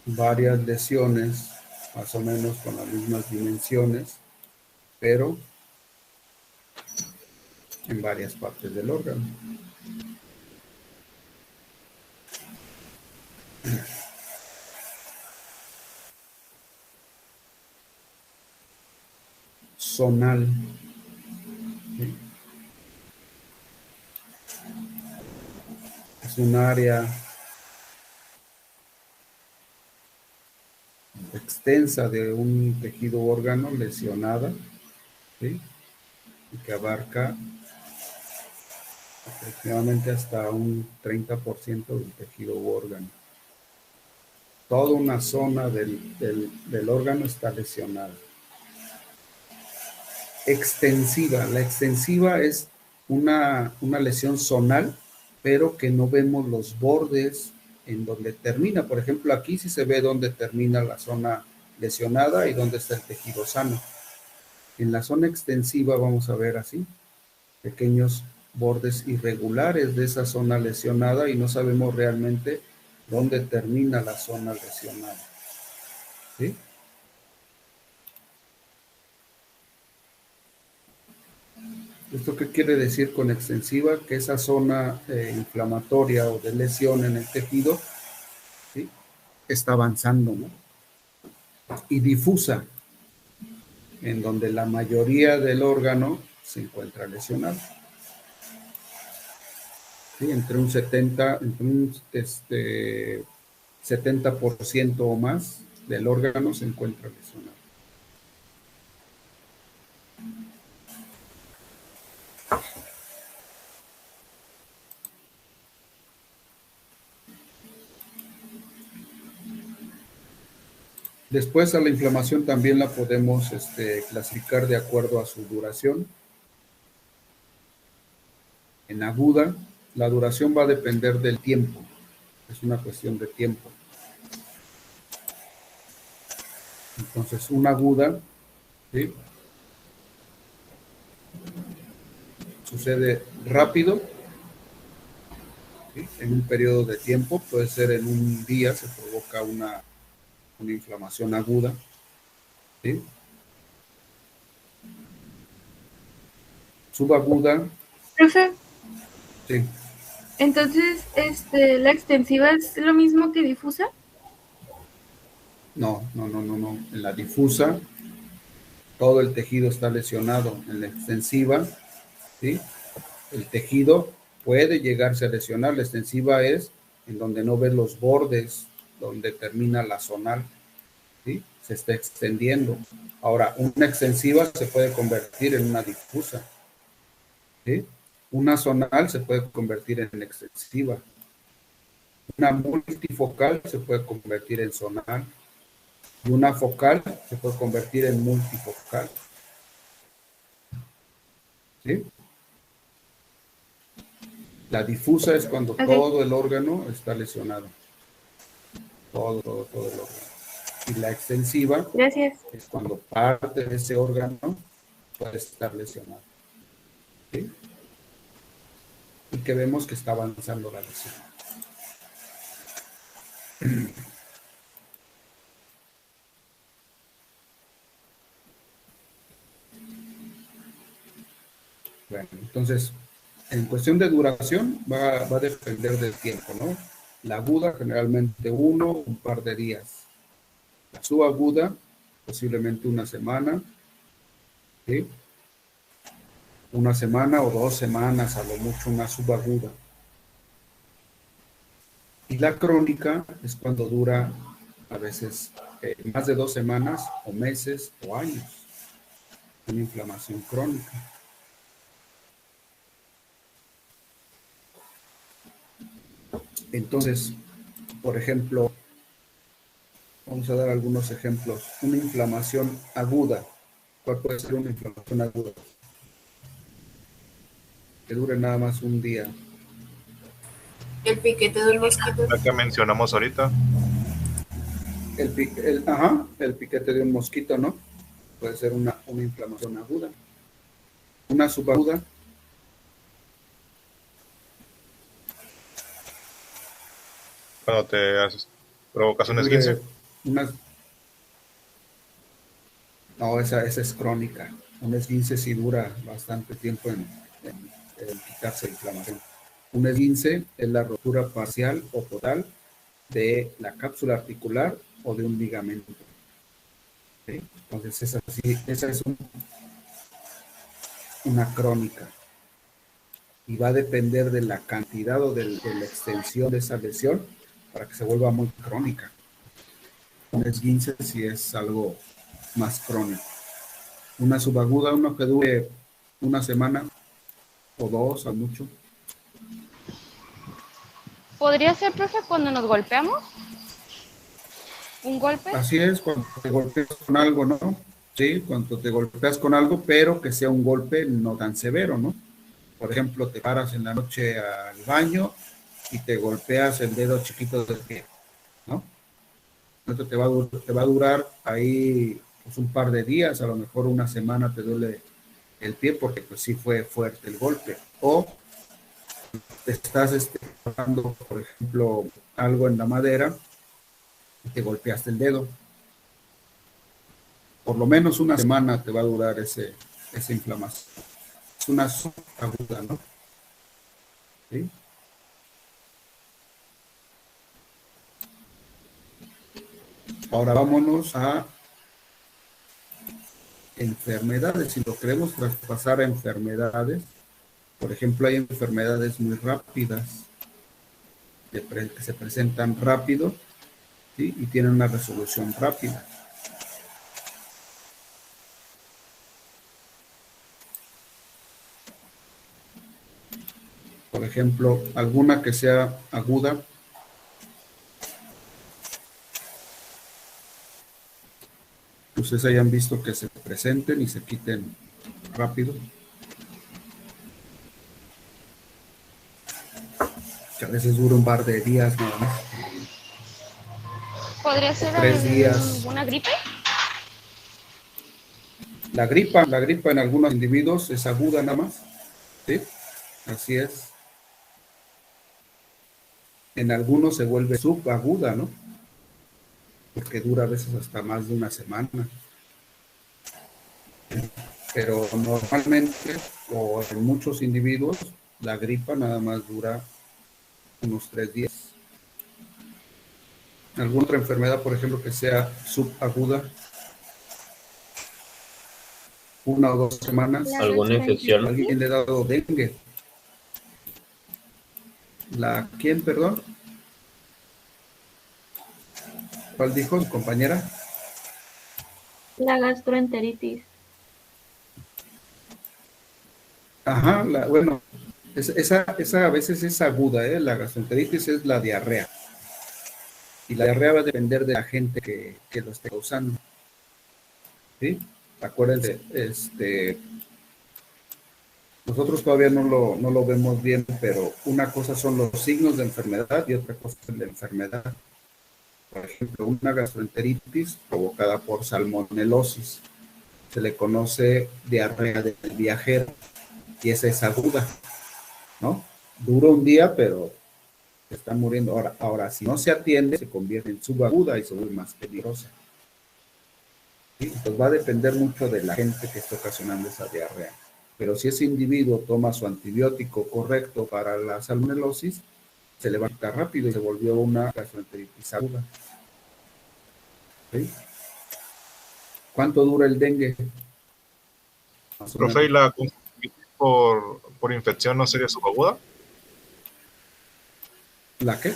Varias lesiones, más o menos con las mismas dimensiones, pero en varias partes del órgano. zonal. ¿Sí? Es un área extensa de un tejido órgano lesionada, ¿sí? Y que abarca aproximadamente hasta un 30% del tejido u órgano. Toda una zona del órgano está lesionada. Extensiva. La extensiva es una lesión zonal, pero que no vemos los bordes en donde termina. Por ejemplo, aquí sí se ve dónde termina la zona lesionada y dónde está el tejido sano. En la zona extensiva vamos a ver así, pequeños bordes irregulares de esa zona lesionada y no sabemos realmente dónde termina la zona lesionada. ¿Sí? ¿Esto qué quiere decir con extensiva? Que esa zona inflamatoria o de lesión en el tejido, ¿sí?, está avanzando, ¿no? Y difusa, en donde la mayoría del órgano se encuentra lesionado. ¿Sí? Entre un 70% o más del órgano se encuentra lesionado. Después a la inflamación también la podemos clasificar de acuerdo a su duración. En aguda, la duración va a depender del tiempo. Es una cuestión de tiempo. Entonces, una aguda, ¿sí?, sucede rápido, ¿sí?, en un periodo de tiempo. Puede ser en un día, se provoca una inflamación aguda, ¿sí? Subaguda. Profe, Sí. entonces, ¿la extensiva es lo mismo que difusa? No. En la difusa, todo el tejido está lesionado. En la extensiva, ¿sí?, el tejido puede llegarse a lesionar. La extensiva es en donde no ves los bordes, donde termina la zonal, ¿sí?, se está extendiendo. Ahora, una extensiva se puede convertir en una difusa, ¿sí? Una zonal se puede convertir en extensiva. Una multifocal se puede convertir en zonal. Y una focal se puede convertir en multifocal. ¿Sí? La difusa es cuando todo el órgano está lesionado. Todo el órgano. Y la extensiva, Gracias, es cuando parte de ese órgano puede estar lesionado. ¿Sí? Y que vemos que está avanzando la lesión. Bueno, entonces, en cuestión de duración va a depender del tiempo, ¿no? La aguda generalmente un par de días. La subaguda posiblemente una semana, ¿sí? Una semana o 2 semanas, a lo mucho una subaguda. Y la crónica es cuando dura a veces más de 2 semanas o meses o años. Una inflamación crónica. Entonces, por ejemplo, vamos a dar algunos ejemplos. Una inflamación aguda. ¿Cuál puede ser una inflamación aguda? Que dure nada más un día. El piquete del mosquito. La que mencionamos ahorita. El piquete de un mosquito, ¿no? Puede ser una inflamación aguda. Una subaguda. Cuando provocas un esguince. No, esa es crónica. Un esguince sí dura bastante tiempo en quitarse la inflamación. Un esguince es la rotura parcial o total de la cápsula articular o de un ligamento. ¿Sí? Entonces, esa es una crónica. Y va a depender de la cantidad o de la extensión de esa lesión para que se vuelva muy crónica. Un esguince si es algo más crónico. Una subaguda, uno que dure una semana o dos a mucho. ¿Podría ser, profe, cuando nos golpeamos? ¿Un golpe? Así es, cuando te golpeas con algo, ¿no? Sí, cuando te golpeas con algo, pero que sea un golpe no tan severo, ¿no? Por ejemplo, te paras en la noche al baño y te golpeas el dedo chiquito del pie, ¿no? Esto te va a durar ahí pues, un par de días, a lo mejor una semana te duele el pie porque pues sí fue fuerte el golpe. O te estás tocando, por ejemplo, algo en la madera y te golpeaste el dedo. Por lo menos una semana te va a durar esa inflamación. Es una aguda, ¿no? ¿Sí? Ahora vámonos a enfermedades. Si lo queremos traspasar a enfermedades, por ejemplo, hay enfermedades muy rápidas que se presentan rápido, ¿sí? Y tienen una resolución rápida. Por ejemplo, alguna que sea aguda, ustedes hayan visto que se presenten y se quiten rápido. Que a veces dura un par de días nada más. ¿Podría ser 3 días. una gripe? La gripa en algunos individuos es aguda nada más. ¿Sí? Así es. En algunos se vuelve subaguda, ¿no? Porque dura a veces hasta más de una semana. Pero normalmente, o en muchos individuos, la gripa nada más dura unos 3 días. ¿Alguna otra enfermedad, por ejemplo, que sea subaguda? 1 o 2 semanas. ¿Alguna infección? ¿Alguien le ha dado dengue? ¿Quién, perdón? ¿Cuál dijo su compañera? La gastroenteritis. Ajá, bueno, esa a veces es aguda, ¿eh? La gastroenteritis es la diarrea. Y la diarrea va a depender de la gente que lo esté causando. ¿Sí? Acuérdense, nosotros todavía no lo vemos bien, pero una cosa son los signos de enfermedad y otra cosa es la enfermedad. Por ejemplo, una gastroenteritis provocada por salmonelosis. Se le conoce diarrea del viajero y esa es aguda, ¿no? Dura un día, pero están muriendo. Ahora, si no se atiende, se convierte en subaguda y se vuelve más peligrosa. ¿Sí? Entonces va a depender mucho de la gente que está ocasionando esa diarrea. Pero si ese individuo toma su antibiótico correcto para la salmonelosis, se le va a quitar rápido y se volvió una gastroenteritis aguda. ¿Sí? ¿Cuánto dura el dengue? Profe, ¿y la conjuntivitis por infección no sería subaguda? ¿La qué?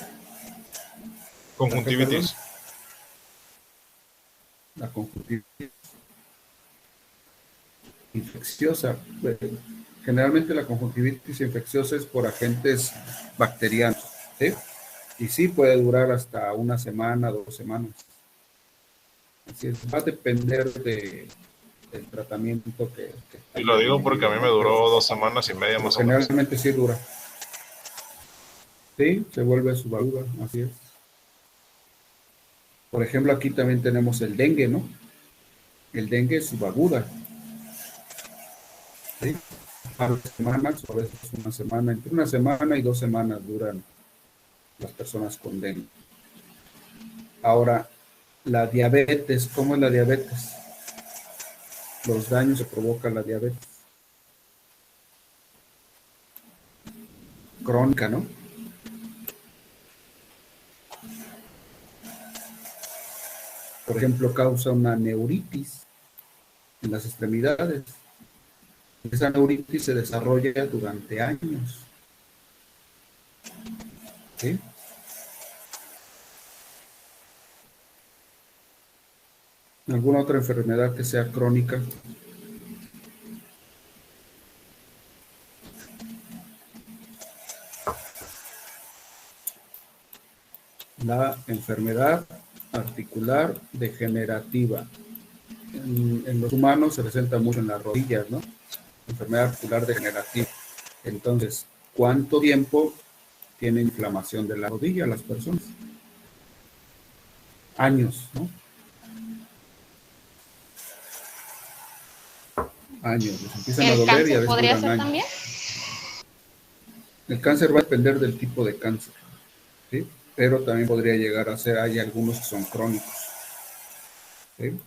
Conjuntivitis. La conjuntivitis infecciosa. Generalmente la conjuntivitis infecciosa es por agentes bacterianos, ¿sí? Y sí puede durar hasta una semana, 2 semanas. Así es, va a depender del tratamiento que Y lo digo porque a mí me duró 2 semanas y media más o menos. generalmente sí dura. Sí, se vuelve subaguda, así es. Por ejemplo, aquí también tenemos el dengue, ¿no? El dengue es subaguda. ¿Sí? A veces semanas, o a veces una semana, entre una semana y 2 semanas duran las personas con dengue. Ahora, la diabetes, ¿cómo es la diabetes? Los daños que provoca la diabetes. Crónica, ¿no? por ejemplo, causa una neuritis en las extremidades. Esa neuritis se desarrolla durante años. ¿Sí? ¿Alguna otra enfermedad que sea crónica? La enfermedad articular degenerativa. En los humanos se presenta mucho en las rodillas, ¿no? Enfermedad articular degenerativa. Entonces, ¿cuánto tiempo tiene inflamación de la rodilla las personas? Años, ¿no? Años. Les empiezan a ¿El doler y a cáncer veces podría duran ser años. también? El cáncer va a depender del tipo de cáncer, ¿sí? Pero también podría llegar a ser, hay algunos que son crónicos, ¿sí?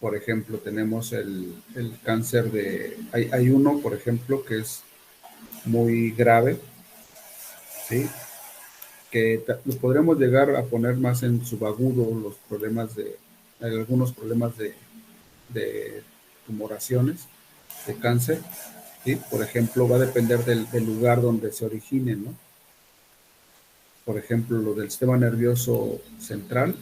Por ejemplo, tenemos el cáncer de... Hay uno, por ejemplo, que es muy grave, ¿sí? Que lo podremos llegar a poner más en subagudo los problemas de... Hay algunos problemas de tumoraciones, de cáncer, ¿sí? Por ejemplo, va a depender del lugar donde se origine, ¿no? Por ejemplo, los del sistema nervioso central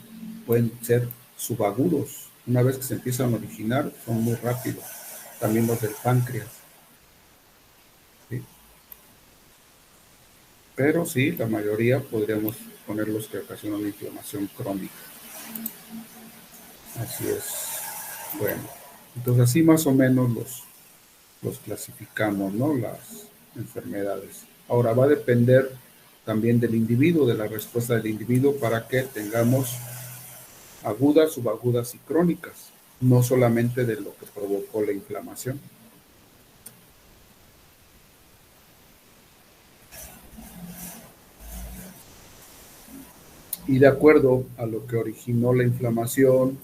pueden ser subagudos. Una vez que se empiezan a originar, son muy rápidos. También los del páncreas, ¿sí? Pero sí, la mayoría podríamos poner los que ocasionan una inflamación crónica. Así es. Bueno, entonces así más o menos los clasificamos, ¿no? Las enfermedades. Ahora va a depender también del individuo, de la respuesta del individuo para que tengamos agudas, subagudas y crónicas, no solamente de lo que provocó la inflamación. Y de acuerdo a lo que originó la inflamación,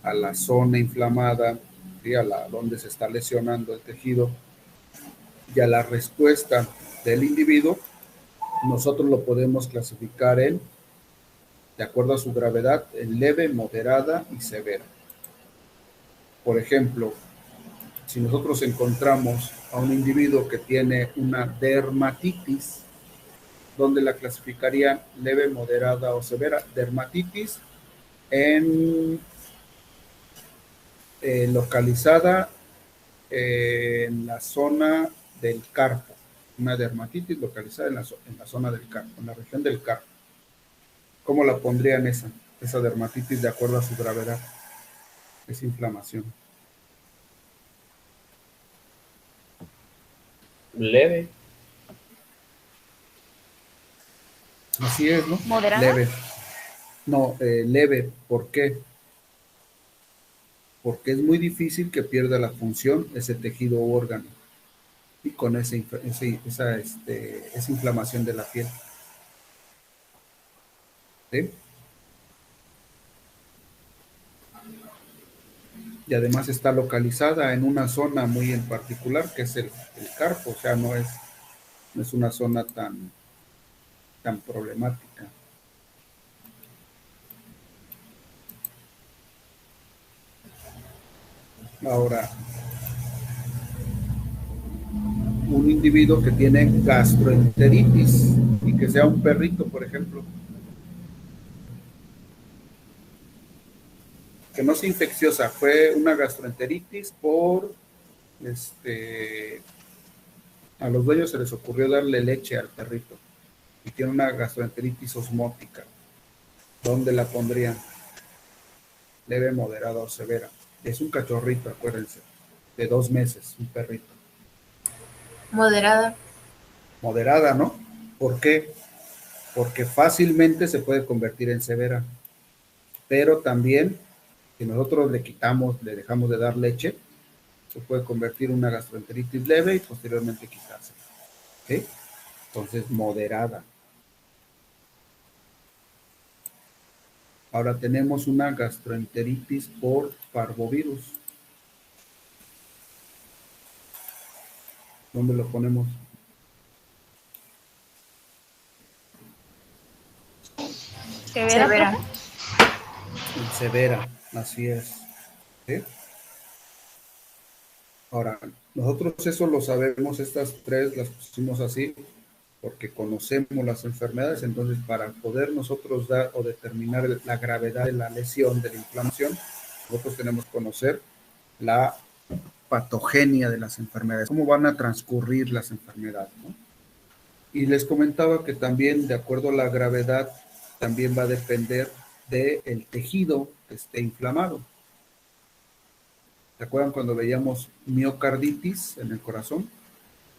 a la zona inflamada, ¿sí? Donde se está lesionando el tejido, y a la respuesta del individuo, nosotros lo podemos clasificar en, de acuerdo a su gravedad, en leve, moderada y severa. Por ejemplo, si nosotros encontramos a un individuo que tiene una dermatitis, ¿dónde la clasificarían? Leve, moderada o severa. Dermatitis localizada en la zona del carpo. Una dermatitis localizada en la zona del carpo, en la región del carpo. ¿Cómo la pondrían esa dermatitis de acuerdo a su gravedad? Es inflamación. Leve. Así es, ¿no? ¿Moderada? Leve. No, leve. ¿Por qué? Porque es muy difícil que pierda la función ese tejido o órgano y con esa inflamación de la piel. ¿Sí? Y además está localizada en una zona muy en particular, que es el carpo, o sea, no es una zona tan problemática. Ahora, un individuo que tiene gastroenteritis y que sea un perrito, por ejemplo, que no sea infecciosa, fue una gastroenteritis por a los dueños se les ocurrió darle leche al perrito y tiene una gastroenteritis osmótica. ¿Dónde la pondrían? Leve, moderada o severa. Es un cachorrito, acuérdense, de 2 meses, un perrito. Moderada. Moderada, ¿no? ¿Por qué? Porque fácilmente se puede convertir en severa. Pero también, si nosotros le dejamos de dar leche, se puede convertir en una gastroenteritis leve y posteriormente quitarse. ¿Sí? Entonces, moderada. Ahora tenemos una gastroenteritis por parvovirus. ¿Dónde lo ponemos? ¿Severa, Severa. profe? severa, así es. ¿Sí? Ahora, nosotros eso lo sabemos, estas tres las pusimos así, porque conocemos las enfermedades, entonces para poder nosotros dar o determinar la gravedad de la lesión, de la inflamación, nosotros tenemos que conocer la patogenia de las enfermedades, cómo van a transcurrir las enfermedades, ¿no? Y les comentaba que también, de acuerdo a la gravedad, también va a depender del tejido que esté inflamado. ¿Se acuerdan cuando veíamos miocarditis en el corazón?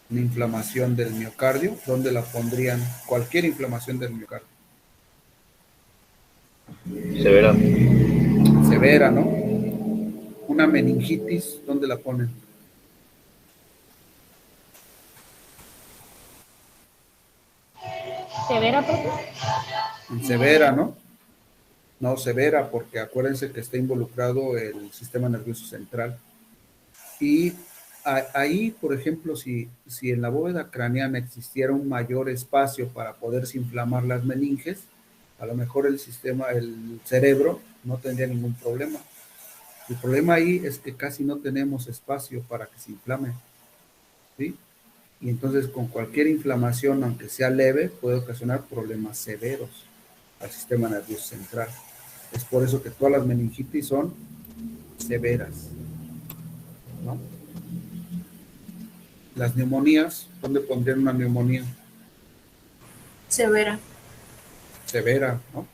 Una inflamación del miocardio, ¿dónde la pondrían? Cualquier inflamación del miocardio. Severa. Severa, ¿no? Una meningitis, ¿dónde la ponen? ¿Severa, profe? Severa, ¿no? No, severa, porque acuérdense que está involucrado el sistema nervioso central. Y ahí, por ejemplo, si en la bóveda craneana existiera un mayor espacio para poderse inflamar las meninges, a lo mejor el cerebro no tendría ningún problema. El problema ahí es que casi no tenemos espacio para que se inflame, ¿sí? Y entonces con cualquier inflamación, aunque sea leve, puede ocasionar problemas severos al sistema nervioso central. Es por eso que todas las meningitis son severas, ¿no? Las neumonías, ¿dónde pondrían una neumonía? Severa. Severa, ¿no?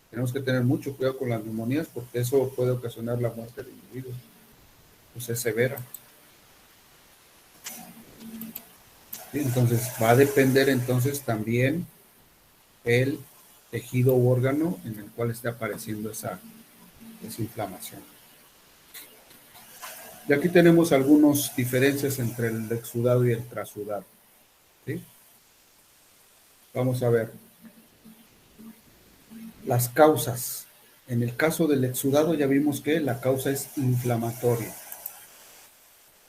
Tenemos que tener mucho cuidado con las neumonías porque eso puede ocasionar la muerte del individuo. Pues es severa. ¿Sí? Entonces va a depender entonces también el tejido u órgano en el cual esté apareciendo esa inflamación. Y aquí tenemos algunas diferencias entre el exudado y el trasudado, ¿sí? Vamos a ver. Las causas. En el caso del exudado ya vimos que la causa es inflamatoria.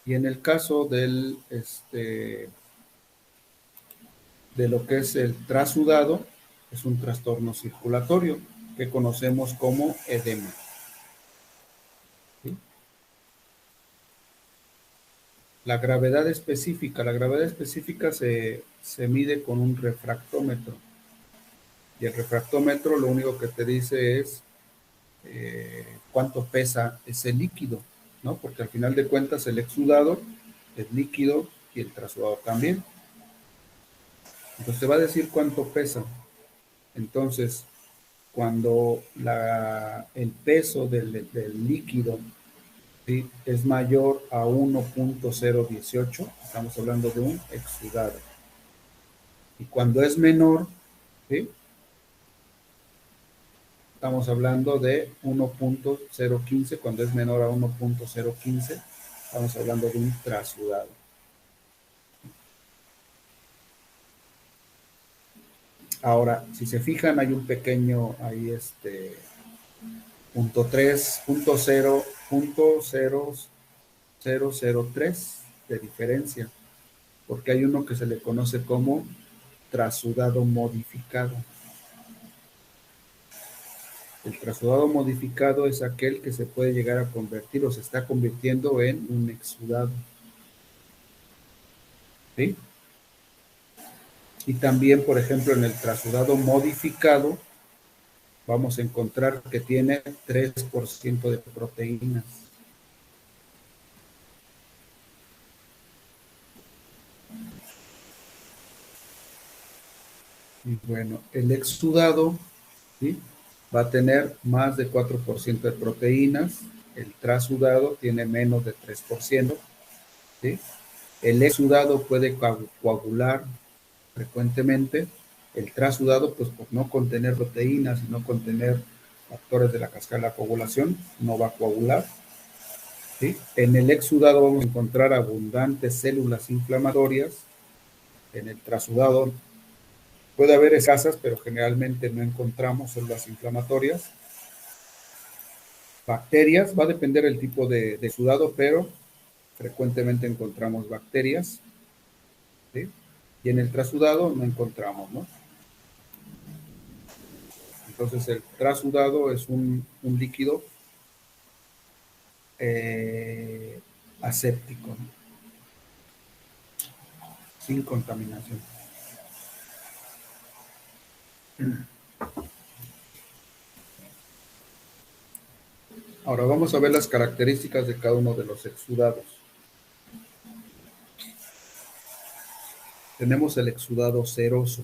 Y en el caso de lo que es el trasudado, es un trastorno circulatorio que conocemos como edema. ¿Sí? La gravedad específica se mide con un refractómetro. Y el refractómetro lo único que te dice es cuánto pesa ese líquido, ¿no? Porque al final de cuentas el exudado es líquido y el trasudado también. Entonces te va a decir cuánto pesa. Entonces, cuando el peso del líquido, ¿sí?, es mayor a 1.018, estamos hablando de un exudado. Y cuando es menor, ¿sí?, estamos hablando de 1.015, cuando es menor a 1.015, estamos hablando de un trasudado. Ahora, si se fijan, hay un pequeño, ahí punto 3, punto 0, punto 003 de diferencia, porque hay uno que se le conoce como trasudado modificado. El trasudado modificado es aquel que se puede llegar a convertir o se está convirtiendo en un exudado. ¿Sí? Y también, por ejemplo, en el trasudado modificado, vamos a encontrar que tiene 3% de proteínas. Y bueno, el exudado, ¿sí?, va a tener más de 4% de proteínas. El trasudado tiene menos de 3%. ¿Sí? El exudado puede coagular frecuentemente. El trasudado, pues por no contener proteínas y no contener factores de la cascada de la coagulación, no va a coagular. ¿Sí? En el exudado vamos a encontrar abundantes células inflamatorias. En el trasudado puede haber escasas, pero generalmente no encontramos células inflamatorias. Bacterias, va a depender del tipo de exudado, pero frecuentemente encontramos bacterias. ¿Sí? Y en el trasudado no encontramos, ¿no? Entonces el trasudado es un líquido aséptico, ¿no? Sin contaminación. Ahora vamos a ver las características de cada uno de los exudados. Tenemos el exudado ceroso.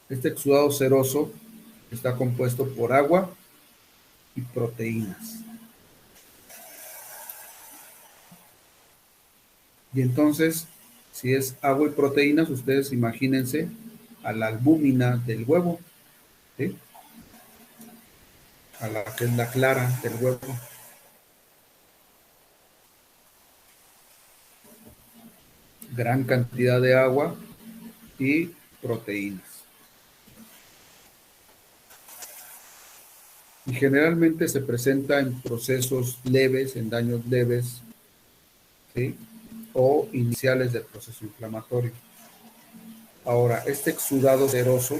Este exudado ceroso está compuesto por agua y proteínas. Y entonces, si es agua y proteínas, ustedes imagínense a la albúmina del huevo, ¿sí? A la que es la clara del huevo. Gran cantidad de agua y proteínas. Y generalmente se presenta en procesos leves, en daños leves, ¿sí? O iniciales del proceso inflamatorio. Ahora, este exudado ceroso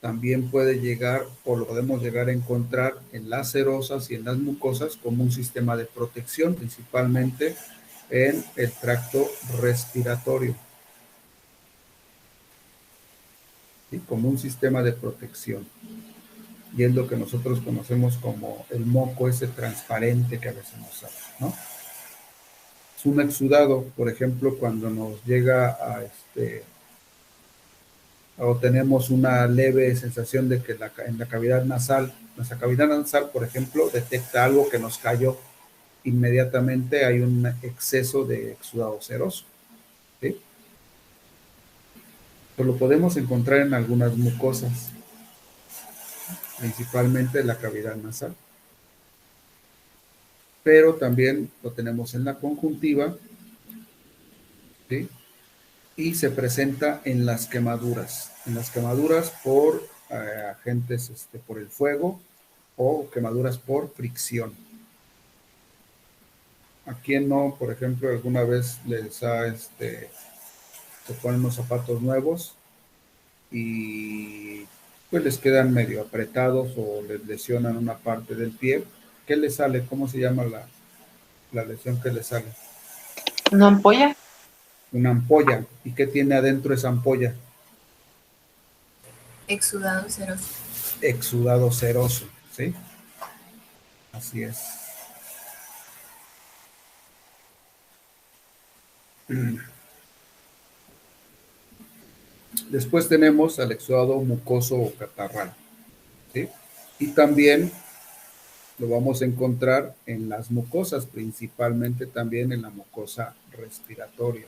también puede llegar, o lo podemos llegar a encontrar en las serosas y en las mucosas como un sistema de protección, principalmente en el tracto respiratorio, ¿sí? Como un sistema de protección. Y es lo que nosotros conocemos como el moco ese transparente que a veces nos sale, ¿no? Es un exudado, por ejemplo, cuando nos llega a o tenemos una leve sensación de que en la cavidad nasal, nuestra cavidad nasal, por ejemplo, detecta algo que nos cayó, inmediatamente hay un exceso de exudado ceroso, ¿sí? Pues lo podemos encontrar en algunas mucosas, principalmente en la cavidad nasal. Pero también lo tenemos en la conjuntiva, ¿sí? Y se presenta en las quemaduras por agentes, por el fuego o quemaduras por fricción. ¿A quién no, por ejemplo, alguna vez les ha, se ponen unos zapatos nuevos y pues les quedan medio apretados o les lesionan una parte del pie? ¿Qué les sale? ¿Cómo se llama la lesión que les sale? ¿Una ampolla? Una ampolla. ¿Y qué tiene adentro esa ampolla? Exudado ceroso. Exudado ceroso, ¿sí? Así es. Después tenemos al exudado mucoso o catarral, ¿sí? Y también lo vamos a encontrar en las mucosas, principalmente también en la mucosa respiratoria.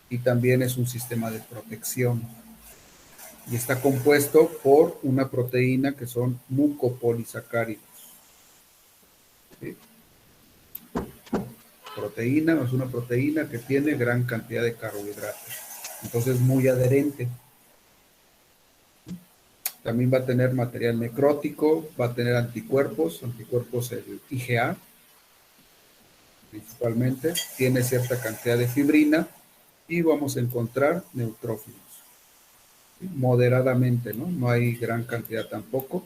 Y también es un sistema de protección. Y está compuesto por una proteína que son mucopolisacáridos. ¿Sí? Proteína es una proteína que tiene gran cantidad de carbohidratos. Entonces muy adherente. También va a tener material necrótico, va a tener anticuerpos el IgA, principalmente. Tiene cierta cantidad de fibrina y vamos a encontrar neutrófilos. ¿Sí? Moderadamente, ¿no? No hay gran cantidad tampoco,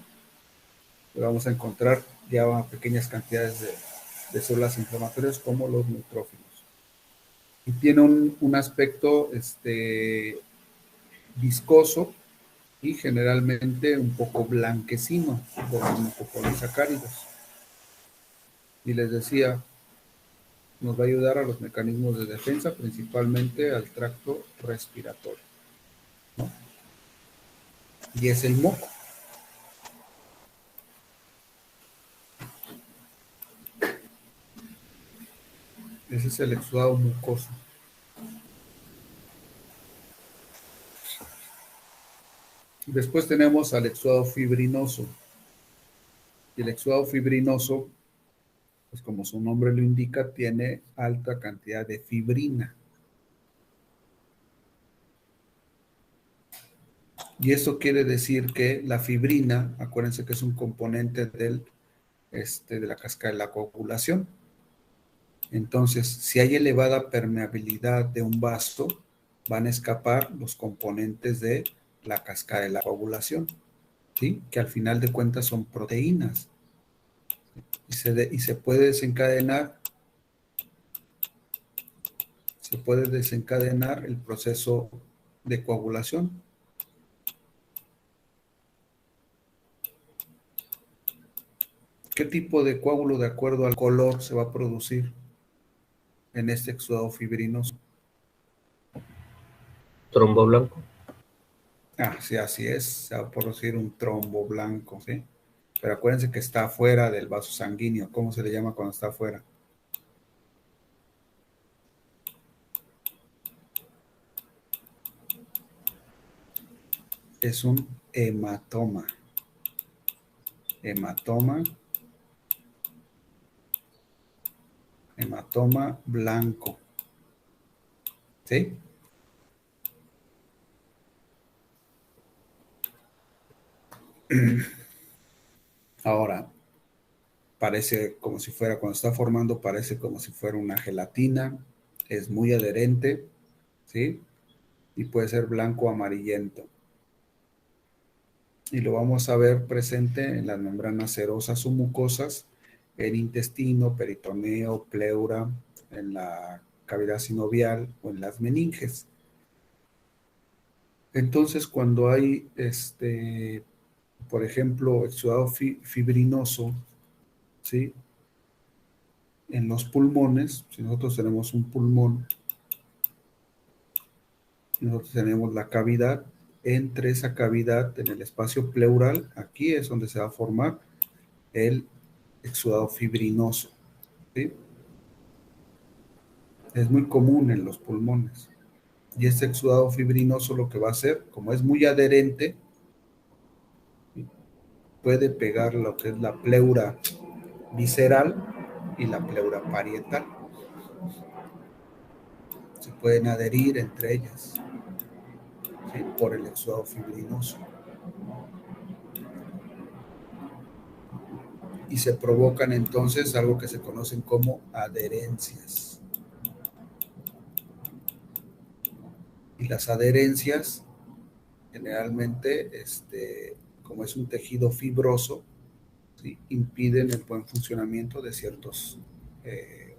pero vamos a encontrar ya pequeñas cantidades de células inflamatorias como los neutrófilos. Y tiene un aspecto viscoso y generalmente un poco blanquecino por los mucopolisacáridos. Y les decía, nos va a ayudar a los mecanismos de defensa, principalmente al tracto respiratorio, ¿no? Y es el moco. Ese es el exudado mucoso. Después tenemos al exudado fibrinoso. Y el exudado fibrinoso, pues como su nombre lo indica, tiene alta cantidad de fibrina. Y eso quiere decir que la fibrina, acuérdense que es un componente de la cascada de la coagulación. Entonces, si hay elevada permeabilidad de un vaso, van a escapar los componentes de la cascada de la coagulación, ¿sí? Que al final de cuentas son proteínas. Y se puede desencadenar el proceso de coagulación. ¿Qué tipo de coágulo, de acuerdo al color, se va a producir en este exudado fibrinoso? Trombo blanco. Ah, sí, así es. Se va a producir un trombo blanco, ¿sí? Pero acuérdense que está afuera del vaso sanguíneo. ¿Cómo se le llama cuando está afuera? Es un hematoma. Hematoma blanco. ¿Sí? Ahora, parece como si fuera, cuando está formando, parece como si fuera una gelatina. Es muy adherente, ¿sí? Y puede ser blanco o amarillento. Y lo vamos a ver presente en las membranas serosas o mucosas, en intestino, peritoneo, pleura, en la cavidad sinovial o en las meninges. Entonces, cuando hay, por ejemplo, exudado fibrinoso, ¿sí? En los pulmones, si nosotros tenemos un pulmón, nosotros tenemos la cavidad, entre esa cavidad, en el espacio pleural, aquí es donde se va a formar el exudado fibrinoso, ¿sí? Es muy común en los pulmones. Y este exudado fibrinoso lo que va a hacer, como es muy adherente, puede pegar lo que es la pleura visceral y la pleura parietal. Se pueden adherir entre ellas, ¿sí? Por el exudado fibrinoso. Y se provocan entonces algo que se conocen como adherencias. Y las adherencias, generalmente, como es un tejido fibroso, ¿sí? Impiden el buen funcionamiento de ciertos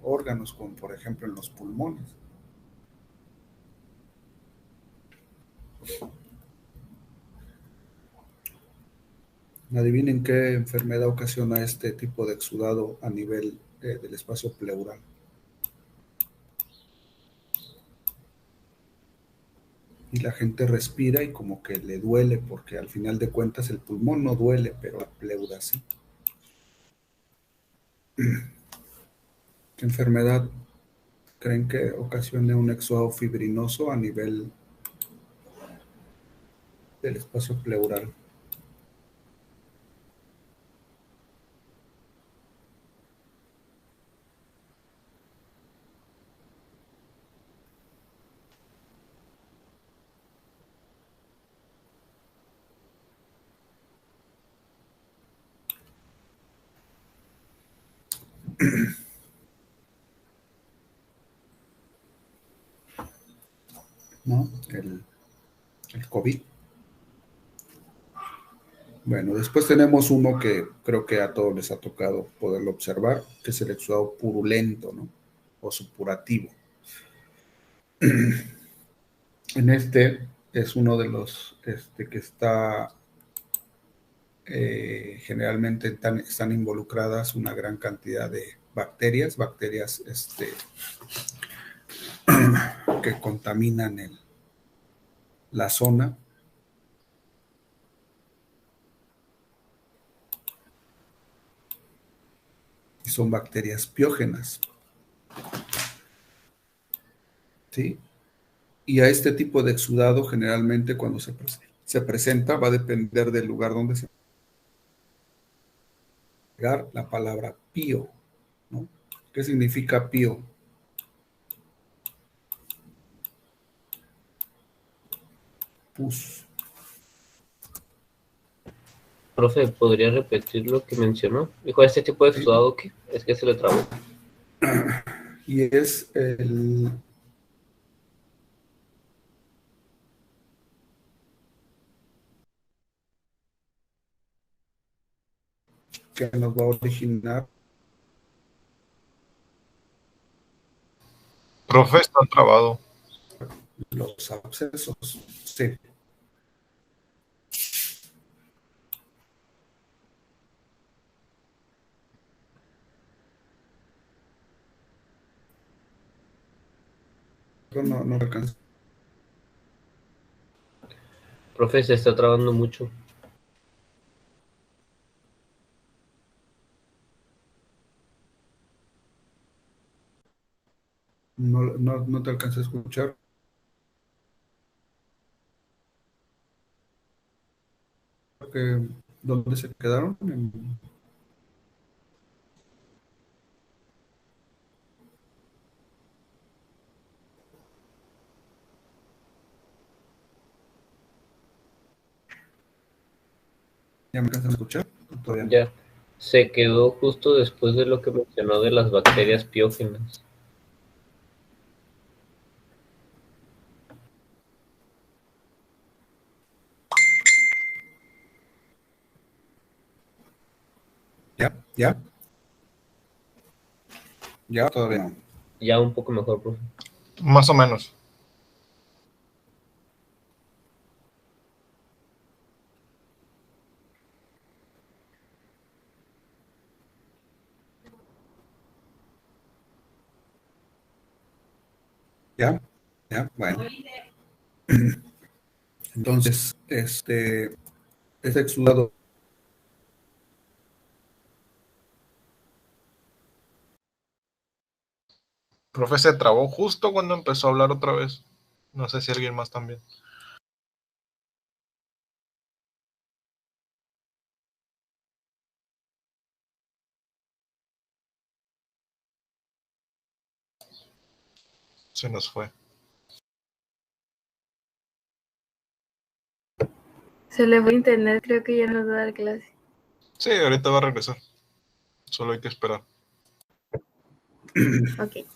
órganos, como por ejemplo en los pulmones. Adivinen qué enfermedad ocasiona este tipo de exudado a nivel del espacio pleural. Y la gente respira y como que le duele, porque al final de cuentas el pulmón no duele, pero la pleura sí. ¿Qué enfermedad creen que ocasione un exudado fibrinoso a nivel del espacio pleural? ¿No? El COVID. Bueno, después tenemos uno que creo que a todos les ha tocado poderlo observar, que es el exudado purulento, ¿no? O supurativo. En es uno de los que está generalmente están involucradas una gran cantidad de bacterias que contaminan la zona. Y son bacterias piógenas. ¿Sí? Y a este tipo de exudado generalmente cuando se presenta va a depender del lugar donde se va la palabra pío, ¿no? ¿Qué significa pío? Pus. Profe, ¿podría repetir lo que mencionó? Dijo, este tipo de exudado, ¿qué? Es que se le trabó. Y es que nos va a originar. Profe, está trabado. Los abscesos. Sí. No alcanza. Profe, se está trabando mucho. No te alcancé a escuchar. ¿Dónde se quedaron? ¿Ya me alcanzan a escuchar? Todavía no. Ya. Se quedó justo después de lo que mencionó de las bacterias piógenas. ¿Ya? ¿Ya? Todavía no. Ya un poco mejor, profe. Más o menos. ¿Ya? Bueno. Entonces, este exudado. Profe, se trabó justo cuando empezó a hablar otra vez. No sé si alguien más también. Se nos fue. Se le fue internet, creo que ya nos va a dar clase. Sí, ahorita va a regresar. Solo hay que esperar. Ok.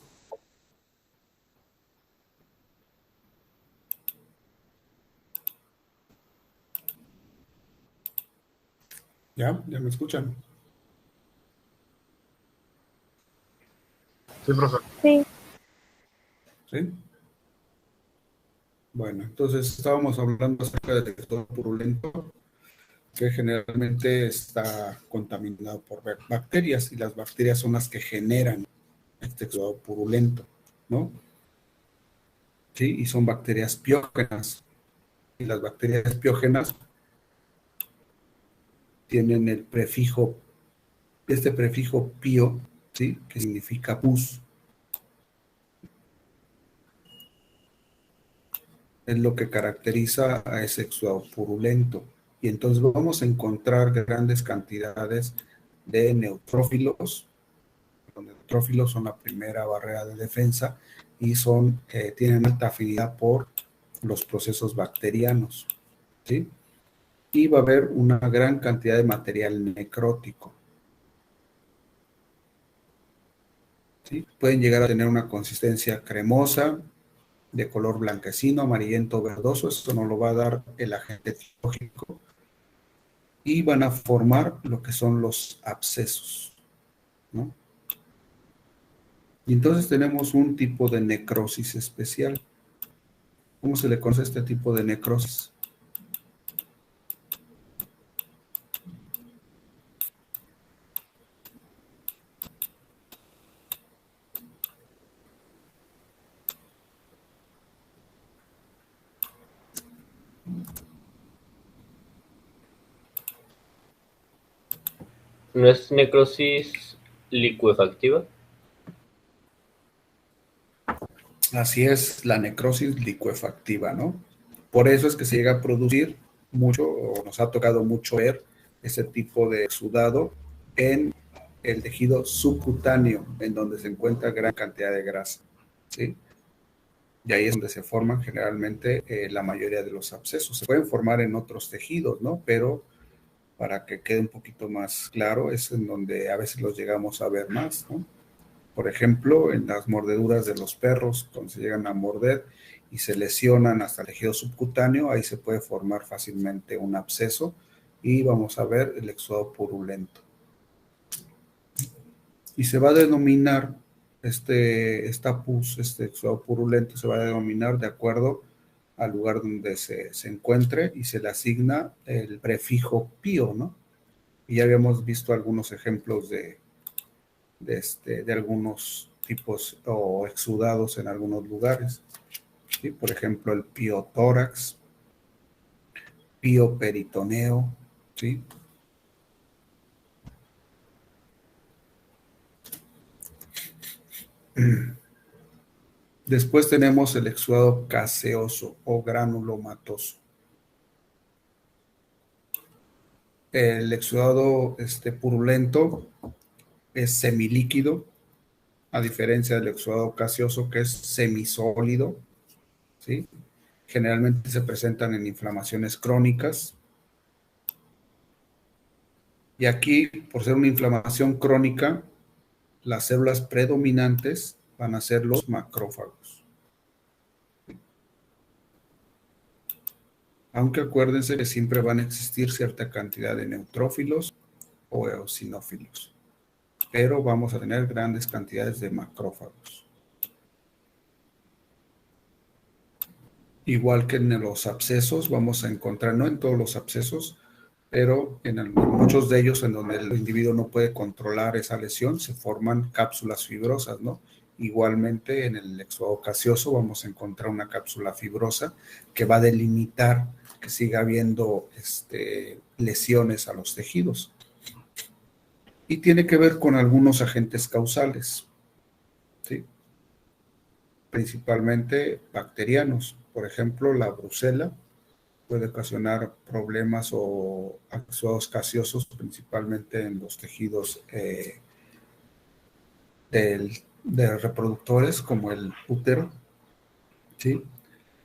¿Ya? ¿Ya me escuchan? Sí, profe. Sí. ¿Sí? Bueno, entonces estábamos hablando acerca del exudado purulento, que generalmente está contaminado por bacterias, y las bacterias son las que generan este exudado purulento, ¿no? Sí, y son bacterias piógenas. Y las bacterias piógenas tienen el prefijo, este prefijo pío, ¿sí? Que significa pus. Es lo que caracteriza a ese exudado purulento. Y entonces vamos a encontrar grandes cantidades de neutrófilos. Los neutrófilos son la primera barrera de defensa y tienen alta afinidad por los procesos bacterianos, ¿sí? Y va a haber una gran cantidad de material necrótico, ¿sí? Pueden llegar a tener una consistencia cremosa, de color blanquecino, amarillento, verdoso. Eso no lo va a dar el agente biológico, y van a formar lo que son los abscesos, ¿no? Y entonces tenemos un tipo de necrosis especial. ¿Cómo se le conoce a este tipo de necrosis? ¿No es necrosis licuefactiva? Así es, la necrosis licuefactiva, ¿no? Por eso es que se llega a producir mucho, o nos ha tocado mucho ver ese tipo de exudado en el tejido subcutáneo, en donde se encuentra gran cantidad de grasa, ¿sí? Y ahí es donde se forman generalmente la mayoría de los abscesos. Se pueden formar en otros tejidos, ¿no? Pero para que quede un poquito más claro, es en donde a veces los llegamos a ver más, ¿no? Por ejemplo, en las mordeduras de los perros, cuando se llegan a morder y se lesionan hasta el tejido subcutáneo, ahí se puede formar fácilmente un absceso y vamos a ver el exudado purulento, y se va a denominar esta pus, este exudado purulento, se va a denominar de acuerdo al lugar donde se encuentre y se le asigna el prefijo pío, ¿no? Y ya habíamos visto algunos ejemplos de algunos tipos o exudados en algunos lugares, ¿sí? Por ejemplo, el piotórax, pioperitoneo, ¿sí? Después tenemos el exudado caseoso o granulomatoso. El exudado purulento es semilíquido, a diferencia del exudado gaseoso que es semisólido, ¿sí? Generalmente se presentan en inflamaciones crónicas. Y aquí, por ser una inflamación crónica, las células predominantes van a ser los macrófagos. Aunque acuérdense que siempre van a existir cierta cantidad de neutrófilos o eosinófilos, pero vamos a tener grandes cantidades de macrófagos. Igual que en los abscesos, vamos a encontrar, no en todos los abscesos, pero en muchos de ellos en donde el individuo no puede controlar esa lesión, se forman cápsulas fibrosas, ¿no? Igualmente en el exudado gaseoso vamos a encontrar una cápsula fibrosa que va a delimitar que siga habiendo lesiones a los tejidos. Y tiene que ver con algunos agentes causales, ¿sí? Principalmente bacterianos. Por ejemplo, la brucela puede ocasionar problemas o exudados gaseosos, principalmente en los tejidos de reproductores, como el útero, ¿sí?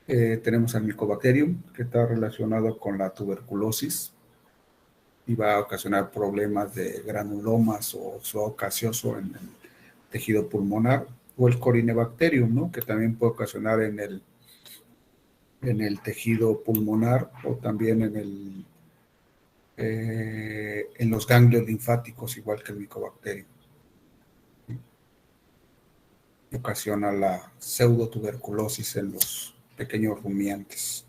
Tenemos al Mycobacterium, que está relacionado con la tuberculosis y va a ocasionar problemas de granulomas o exudado gaseoso en el tejido pulmonar, o el Corynebacterium, ¿no? Que también puede ocasionar en el tejido pulmonar o también en los ganglios linfáticos, igual que el Mycobacterium. Ocasiona la pseudotuberculosis en los pequeños rumiantes.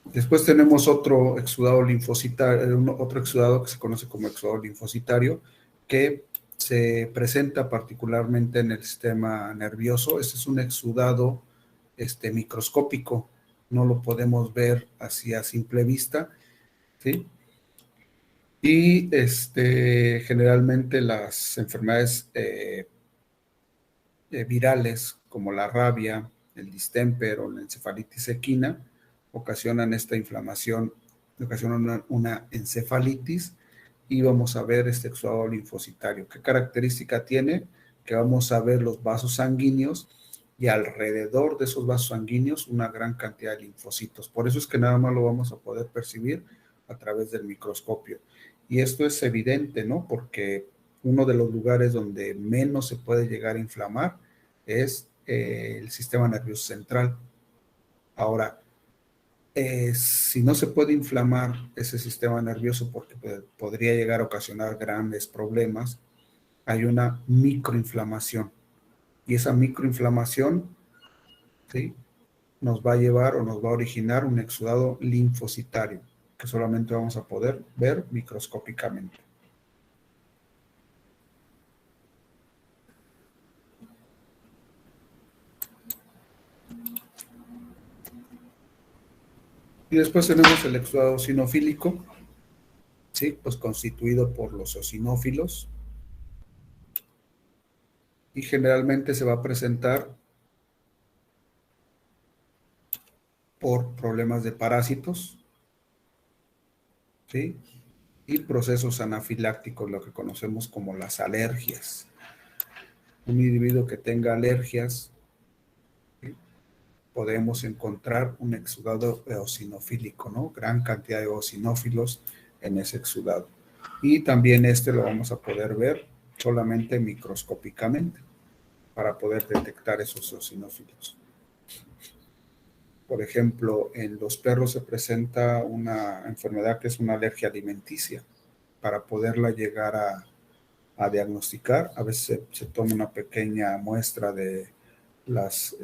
Después tenemos otro exudado linfocitario, otro exudado que se conoce como exudado linfocitario, que se presenta particularmente en el sistema nervioso. Este es un exudado microscópico, no lo podemos ver así a simple vista, ¿sí? Y generalmente las enfermedades virales como la rabia, el distemper o la encefalitis equina ocasionan esta inflamación, ocasionan una encefalitis y vamos a ver este exudado linfocitario. ¿Qué característica tiene? Que vamos a ver los vasos sanguíneos y alrededor de esos vasos sanguíneos una gran cantidad de linfocitos. Por eso es que nada más lo vamos a poder percibir a través del microscopio. Y esto es evidente, ¿no? Porque uno de los lugares donde menos se puede llegar a inflamar es el sistema nervioso central. Ahora, si no se puede inflamar ese sistema nervioso porque podría llegar a ocasionar grandes problemas, hay una microinflamación. Y esa microinflamación, ¿sí?, nos va a llevar o nos va a originar un exudado linfocitario que solamente vamos a poder ver microscópicamente. Y después tenemos el exudado eosinofílico, ¿sí?, pues constituido por los eosinófilos. Y generalmente se va a presentar por problemas de parásitos, ¿sí?, y procesos anafilácticos, lo que conocemos como las alergias. Un individuo que tenga alergias, ¿sí?, podemos encontrar un exudado eosinofílico, ¿no? Gran cantidad de eosinófilos en ese exudado. Y también lo vamos a poder ver solamente microscópicamente para poder detectar esos eosinófilos. Por ejemplo, en los perros se presenta una enfermedad que es una alergia alimenticia. Para poderla llegar a diagnosticar, a veces se toma una pequeña muestra de las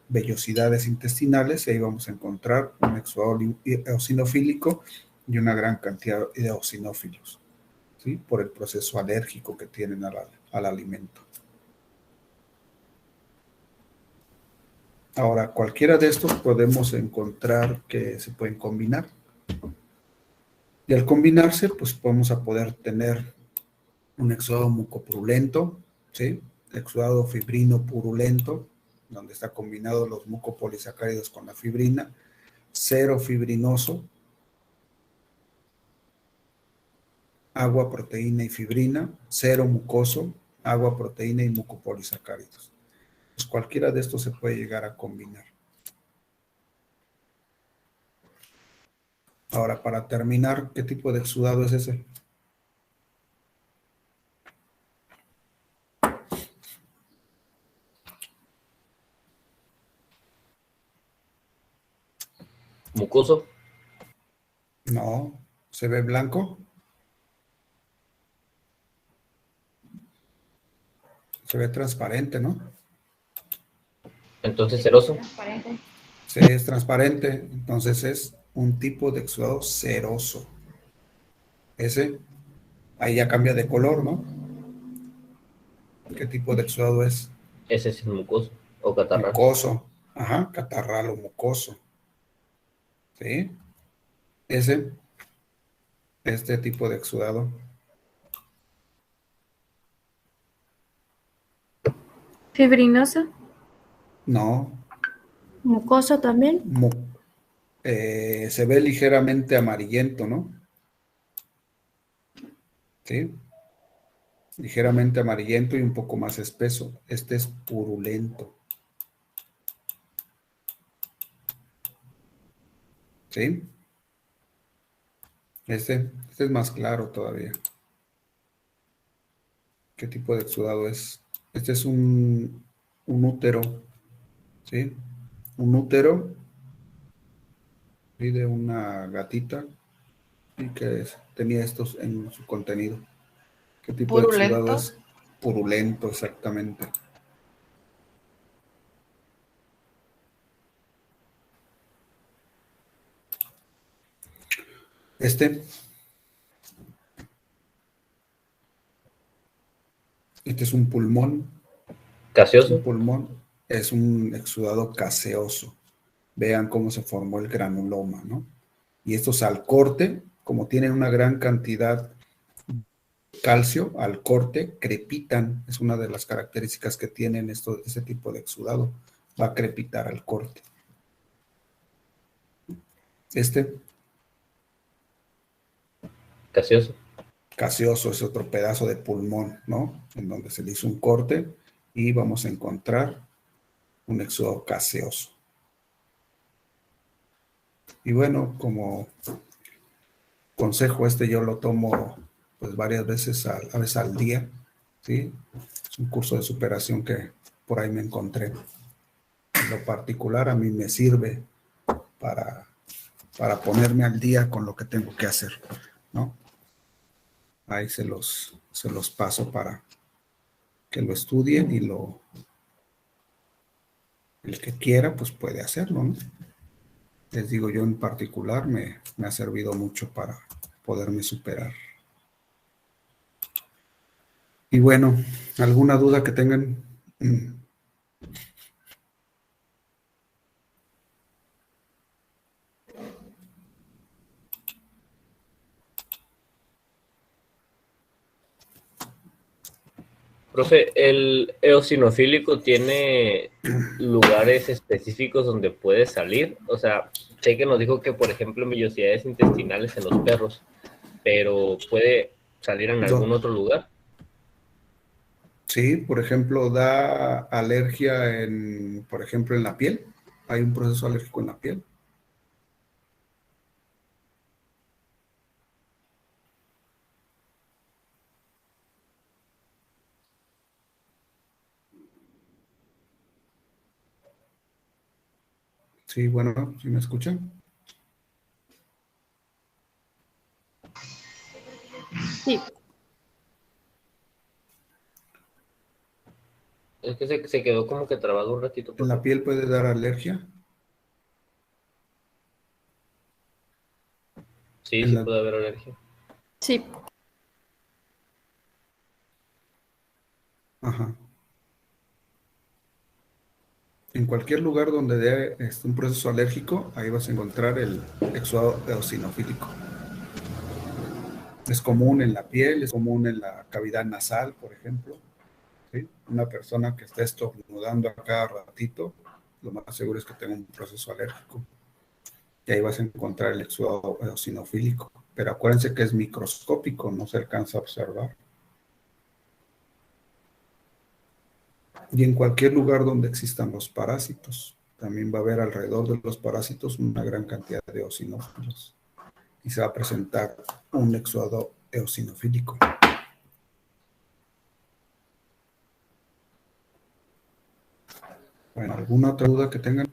vellosidades intestinales y ahí vamos a encontrar un exudado eosinofílico y una gran cantidad de eosinófilos, ¿sí? Por el proceso alérgico que tienen al alimento. Ahora, cualquiera de estos podemos encontrar que se pueden combinar. Y al combinarse, pues vamos a poder tener un exudado mucopurulento, ¿sí? Exudado fibrino purulento, donde está combinado los mucopolisacáridos con la fibrina, cero fibrinoso, agua, proteína y fibrina, cero mucoso, agua, proteína y mucopolisacáridos. Pues cualquiera de estos se puede llegar a combinar. Ahora, para terminar, ¿qué tipo de exudado es ese? Mucoso. No, ¿se ve blanco? Se ve transparente, ¿no? Entonces, ceroso. Transparente. Sí, es transparente, entonces es un tipo de exudado ceroso. Ese, ahí ya cambia de color, ¿no? ¿Qué tipo de exudado es? Ese es el mucoso o catarral. Mucoso. Ajá, catarral o mucoso. ¿Sí? Ese, este tipo de exudado. Fibrinosa, No, Mucoso también. se ve ligeramente amarillento, ¿no? ¿Sí? Ligeramente amarillento y un poco más espeso. Este es purulento. ¿Sí? Este es más claro todavía. ¿Qué tipo de exudado es? Este es un útero, ¿sí? Un útero, ¿sí? De una gatita y que tenía estos en su contenido. ¿Qué tipo de exudado Purulento. es? Purulento, exactamente. Este es un pulmón. Gaseoso. Un pulmón es un exudado caseoso. Vean cómo se formó el granuloma, ¿no? Y estos al corte, como tienen una gran cantidad de calcio, al corte crepitan. Es una de las características que tienen este tipo de exudado. Va a crepitar al corte. Gaseoso. Gaseoso es otro pedazo de pulmón, ¿no? En donde se le hizo un corte y vamos a encontrar un exudado gaseoso. Y bueno, como consejo yo lo tomo pues varias veces, a veces al día, ¿sí? Es un curso de superación que por ahí me encontré. En lo particular a mí me sirve para ponerme al día con lo que tengo que hacer, ¿no? Ahí se los paso para que lo estudien y el que quiera pues puede hacerlo, ¿no? Les digo, yo en particular me ha servido mucho para poderme superar. Y bueno, ¿alguna duda que tengan? Profe, ¿el eosinofílico tiene lugares específicos donde puede salir? O sea, sé que nos dijo que, por ejemplo, en vellosidades intestinales en los perros, pero ¿puede salir en algún otro lugar? Sí, por ejemplo, da alergia por ejemplo, en la piel. Hay un proceso alérgico en la piel. Sí, bueno, ¿sí me escuchan? Sí. Es que se quedó como que trabado un ratito. ¿En la piel puede dar alergia? Sí, En sí la- puede haber alergia. Sí. Ajá. En cualquier lugar donde dé un proceso alérgico, ahí vas a encontrar el exudado eosinofílico. Es común en la piel, es común en la cavidad nasal, por ejemplo. ¿Sí? Una persona que está estornudando a cada ratito, lo más seguro es que tenga un proceso alérgico. Y ahí vas a encontrar el exudado eosinofílico. Pero acuérdense que es microscópico, no se alcanza a observar. Y en cualquier lugar donde existan los parásitos, también va a haber alrededor de los parásitos una gran cantidad de eosinófilos. Y se va a presentar un exudado eosinofílico. Bueno, ¿alguna otra duda que tengan?